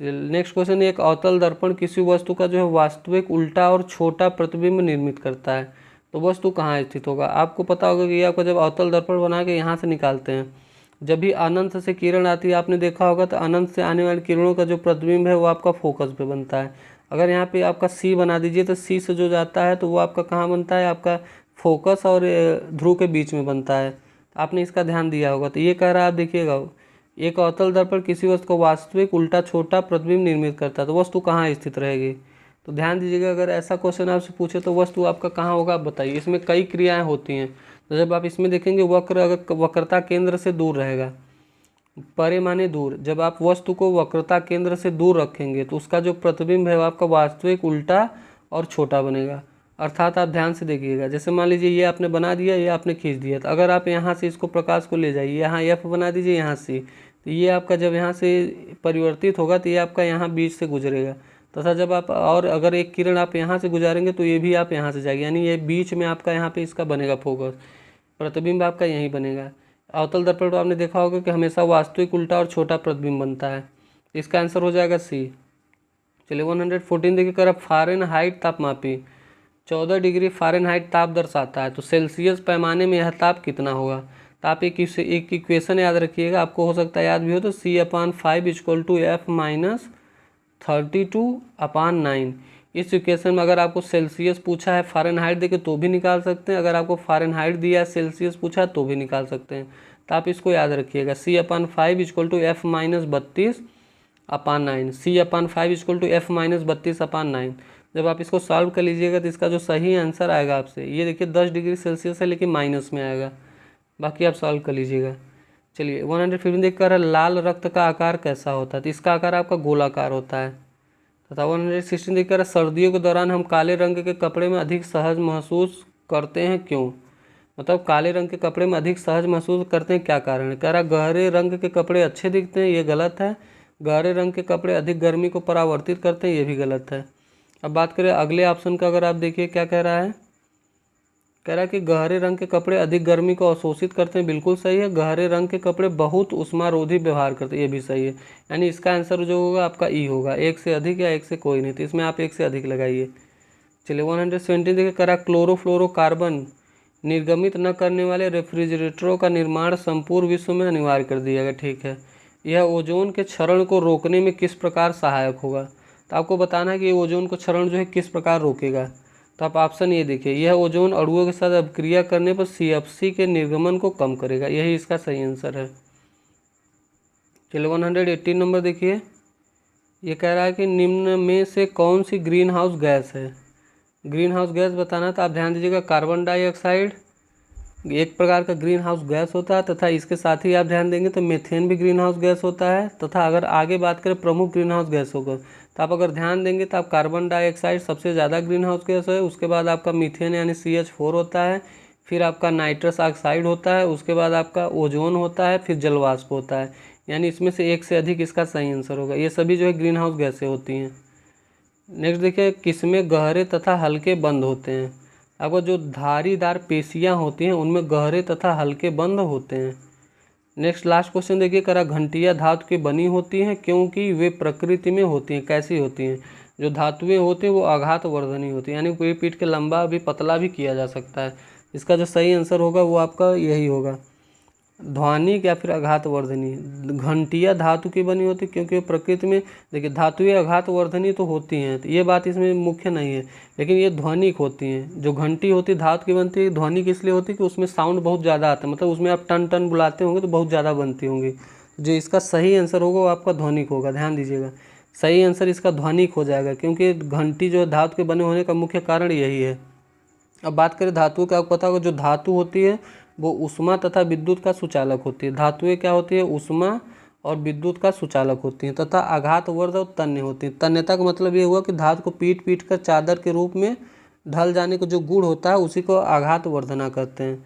नेक्स्ट क्वेश्चन, एक अवतल दर्पण किसी वस्तु का जो है वास्तविक उल्टा और छोटा प्रतिबिंब निर्मित करता है, तो वस्तु कहाँ स्थित होगा। आपको पता होगा कि आपको जब अवतल दर्पण बना के यहाँ से निकालते हैं, जब भी अनंत से किरण आती है आपने देखा होगा, तो अनंत से आने वाली किरणों का जो प्रतिबिंब है वो आपका फोकस पे बनता है। अगर यहाँ पे आपका सी बना दीजिए तो सी से जो जाता है तो वो आपका कहाँ बनता है, आपका फोकस और ध्रुव के बीच में बनता है। आपने इसका ध्यान दिया होगा। तो ये कह रहा है, आप देखिएगा, एक अवतल दर्पण किसी वस्तु को वास्तविक उल्टा छोटा प्रतिबिंब निर्मित करता है, तो वस्तु कहाँ स्थित रहेगी। तो ध्यान दीजिएगा, अगर ऐसा क्वेश्चन आपसे पूछे तो वस्तु आपका कहाँ होगा आप बताइए। इसमें कई क्रियाएं होती हैं, तो जब आप इसमें देखेंगे वक्र अगर वक्रता केंद्र से दूर रहेगा, परे माने दूर, जब आप वस्तु को वक्रता केंद्र से दूर रखेंगे तो उसका जो प्रतिबिंब है वो आपका वास्तविक उल्टा और छोटा बनेगा। अर्थात आप ध्यान से देखिएगा, जैसे मान लीजिए ये आपने बना दिया, ये आपने खींच दिया, तो अगर आप यहाँ से इसको प्रकाश को ले जाइए, यहाँ एफ बना दीजिए, यहाँ सी, तो ये आपका जब यहाँ से परिवर्तित होगा तो ये आपका यहाँ बीच से गुजरेगा, तथा जब आप और अगर एक किरण आप यहाँ से गुजारेंगे तो ये भी आप यहाँ से जाएगी, यानी ये बीच में आपका यहाँ पे इसका बनेगा फोकस, प्रतिबिंब आपका यहीं बनेगा। अवतल दर्पण आपने देखा होगा कि हमेशा वास्तविक उल्टा और छोटा प्रतिबिंब बनता है, इसका आंसर हो जाएगा सी। चलिए 114 देखिए, कर फ़ारेनहाइट तापमापी 14 डिग्री फ़ारेनहाइट ताप दर्शाता है, तो सेल्सियस पैमाने में यह ताप कितना होगा। तो आप एक इक्वेशन याद रखिएगा, आपको हो सकता है याद भी हो, तो C/5 = F-32/9। इस इक्वेशन में अगर आपको सेल्सियस पूछा है, फ़ारेनहाइट देके तो भी निकाल सकते हैं, अगर आपको फ़ारेनहाइट दिया है सेल्सियस पूछा है तो भी निकाल सकते हैं। तो आप इसको याद रखिएगा, C/5 = F-32/9, C/5 = F-32/9। जब आप इसको सॉल्व कर लीजिएगा तो इसका जो सही आंसर आएगा आपसे, ये देखिए 10 डिग्री सेल्सियस है लेकिन माइनस में आएगा, बाकी आप सॉल्व कर लीजिएगा। चलिए 115 देख कर, लाल रक्त का आकार कैसा होता है, तो इसका आकार आपका गोलाकार होता है। तथा 116 देख कर, सर्दियों के दौरान हम काले रंग के कपड़े में अधिक सहज महसूस करते हैं क्यों। मतलब काले रंग के कपड़े में अधिक सहज महसूस करते हैं, क्या कारण है। कह रहा गहरे रंग के कपड़े अच्छे दिखते हैं, ये गलत है। गहरे रंग के कपड़े अधिक गर्मी को परावर्तित करते हैं, ये भी गलत है। अब बात करें अगले ऑप्शन का, अगर आप देखिए क्या कह रहा है, कह रहा है कि गहरे रंग के कपड़े अधिक गर्मी को अवशोषित करते हैं, बिल्कुल सही है। गहरे रंग के कपड़े बहुत उष्मारोधी व्यवहार करते हैं, ये भी सही है। यानी इसका आंसर जो होगा आपका ई होगा, एक से अधिक या एक से कोई नहीं, तो इसमें आप एक से अधिक लगाइए। चलिए 117 देखिए, कह रहा क्लोरोफ्लोरोकार्बन निर्गमित न करने वाले रेफ्रिजरेटरों का निर्माण संपूर्ण विश्व में अनिवार्य कर दिया गया, ठीक है। यह ओजोन के क्षरण को रोकने में किस प्रकार सहायक होगा। तो आपको बताना है कि ओजोन को क्षरण जो है किस प्रकार रोकेगा। तो आप ऑप्शन ये देखिए, यह ओजोन अणुओं के साथ अभिक्रिया करने पर CFC के निर्गमन को कम करेगा, यही इसका सही आंसर है। चलो 118 नंबर देखिए, ये कह रहा है कि निम्न में से कौन सी ग्रीन हाउस गैस है। ग्रीन हाउस गैस बताना, तो आप ध्यान दीजिएगा कार्बन डाइऑक्साइड एक प्रकार का ग्रीन हाउस गैस होता है, तथा इसके साथ ही आप ध्यान देंगे तो मीथेन भी ग्रीन हाउस गैस होता है। तथा अगर आगे बात करें प्रमुख ग्रीन हाउस गैसों को, तो आप अगर ध्यान देंगे तो आप कार्बन डाइऑक्साइड सबसे ज़्यादा ग्रीन हाउस गैस है, उसके बाद आपका मीथेन यानी CH4 होता है, फिर आपका नाइट्रस ऑक्साइड होता है, उसके बाद आपका ओजोन होता है, फिर जलवाष्प होता है। यानी इसमें से एक से अधिक इसका सही आंसर होगा। ये सभी जो है ग्रीन हाउस गैसें होती हैं। नेक्स्ट देखिए, किसमें गहरे तथा हल्के बंद होते हैं। आपको जो धारीदार पेशियां होती हैं उनमें गहरे तथा हल्के बंद होते हैं। नेक्स्ट लास्ट क्वेश्चन देखिए, करा घंटियां धातु की बनी होती हैं क्योंकि वे प्रकृति में होती हैं। कैसी होती हैं? जो धातुएं होती हैं वो आघात वर्धनी होती हैं, यानी कोई पीट के लंबा भी पतला भी किया जा सकता है। इसका जो सही आंसर होगा वो आपका यही होगा, ध्वनिक या फिर आघात वर्धनी। घंटियां धातु की बनी होती क्योंकि वो प्रकृति में, देखिए धातुएं आघात वर्धनी तो होती हैं, तो ये बात इसमें मुख्य नहीं है, लेकिन ये ध्वनिक होती हैं। जो घंटी होती है धातु की बनती है, ध्वनिक इसलिए होती है कि उसमें साउंड बहुत ज़्यादा आता है, मतलब उसमें आप टन टन बुलाते होंगे तो बहुत ज़्यादा बनती होंगी। जो इसका सही आंसर होगा वो आपका ध्वनिक होगा। ध्यान दीजिएगा, सही आंसर इसका ध्वनिक हो जाएगा, क्योंकि घंटी जो धातु के बने होने का मुख्य कारण यही है। अब बात करें धातुओं की, आपको पता होगा जो धातु होती है वो ऊष्मा तथा विद्युत का सुचालक होती है। धातुएं क्या होती है? ऊष्मा और विद्युत का सुचालक होती हैं, तथा आघातवर्ध और तन्य होती हैं। तन्यता का मतलब ये हुआ कि धातु को पीट पीट कर चादर के रूप में ढल जाने का जो गुण होता है उसी को आघातवर्धना कहते हैं,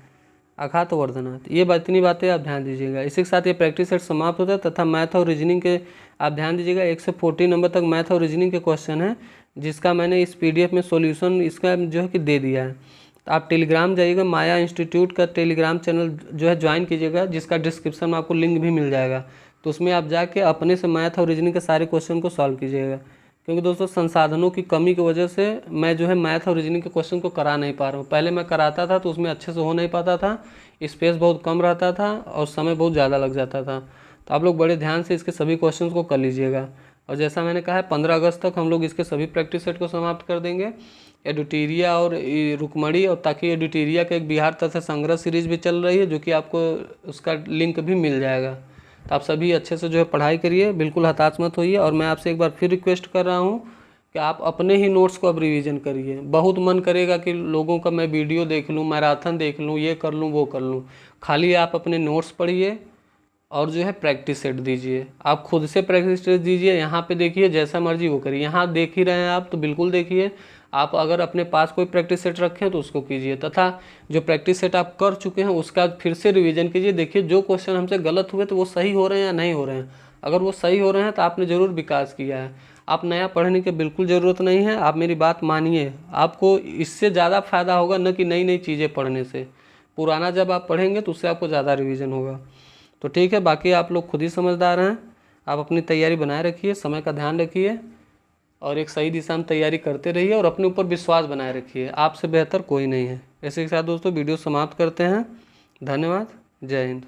आघातवर्धना। ये इतनी बातें आप ध्यान दीजिएगा। इसी के साथ ये प्रैक्टिस सेट समाप्त होता है, तथा मैथ और रीजनिंग के आप ध्यान दीजिएगा 1 से 40 नंबर तक मैथ और रीजनिंग के क्वेश्चन है, जिसका मैंने इस PDF में सॉल्यूशन इसका जो है कि दे दिया है। तो आप टेलीग्राम जाइएगा, माया इंस्टीट्यूट का टेलीग्राम चैनल जो है ज्वाइन कीजिएगा, जिसका डिस्क्रिप्शन में आपको लिंक भी मिल जाएगा। तो उसमें आप जाके अपने से मैथ और रीजनिंग के सारे क्वेश्चन को सॉल्व कीजिएगा, क्योंकि दोस्तों संसाधनों की कमी की वजह से मैं जो है मैथ और रीजनिंग के क्वेश्चन को करा नहीं पा रहा हूँ। पहले मैं कराता था तो उसमें अच्छे से हो नहीं पाता था, स्पेस बहुत कम रहता था और समय बहुत ज़्यादा लग जाता था। तो आप लोग बड़े ध्यान से इसके सभी क्वेश्चन को कर लीजिएगा। और जैसा मैंने कहा है 15 अगस्त तक हम लोग इसके सभी प्रैक्टिस सेट को समाप्त कर देंगे, एडुटीरिया और रुक्मणी, और ताकि एडुटीरिया का एक बिहार तथा संग्रह सीरीज भी चल रही है, जो कि आपको उसका लिंक भी मिल जाएगा। तो आप सभी अच्छे से जो है पढ़ाई करिए, बिल्कुल हताश मत होइए। और मैं आपसे एक बार फिर रिक्वेस्ट कर रहा हूँ कि आप अपने ही नोट्स को अब रिवीजन करिए। बहुत मन करेगा कि लोगों का मैं वीडियो देख लूँ, मैराथन देख लूँ, ये कर लूँ वो कर लूँ, खाली आप अपने नोट्स पढ़िए और जो है प्रैक्टिस सेट दीजिए। आप खुद से प्रैक्टिस सेट दीजिए, यहाँ पे देखिए जैसा मर्जी वो करिए। यहाँ देख ही रहे हैं आप तो बिल्कुल देखिए। आप अगर अपने पास कोई प्रैक्टिस सेट रखें तो उसको कीजिए, तथा जो प्रैक्टिस सेट आप कर चुके हैं उसका फिर से रिवीजन कीजिए। देखिए जो क्वेश्चन हमसे गलत हुए तो वो सही हो रहे हैं या नहीं हो रहे हैं। अगर वो सही हो रहे हैं तो आपने ज़रूर विकास किया है। आप नया पढ़ने की बिल्कुल ज़रूरत नहीं है। आप मेरी बात मानिए, आपको इससे ज़्यादा फ़ायदा होगा न कि नई नई चीज़ें पढ़ने से। पुराना जब आप पढ़ेंगे तो उससे आपको ज़्यादा रिवीजन होगा। तो ठीक है, बाकी आप लोग खुद ही समझदार हैं। आप अपनी तैयारी बनाए रखिए, समय का ध्यान रखिए और एक सही दिशा में तैयारी करते रहिए और अपने ऊपर विश्वास बनाए रखिए। आपसे बेहतर कोई नहीं है। ऐसे के साथ दोस्तों वीडियो समाप्त करते हैं। धन्यवाद। जय हिंद।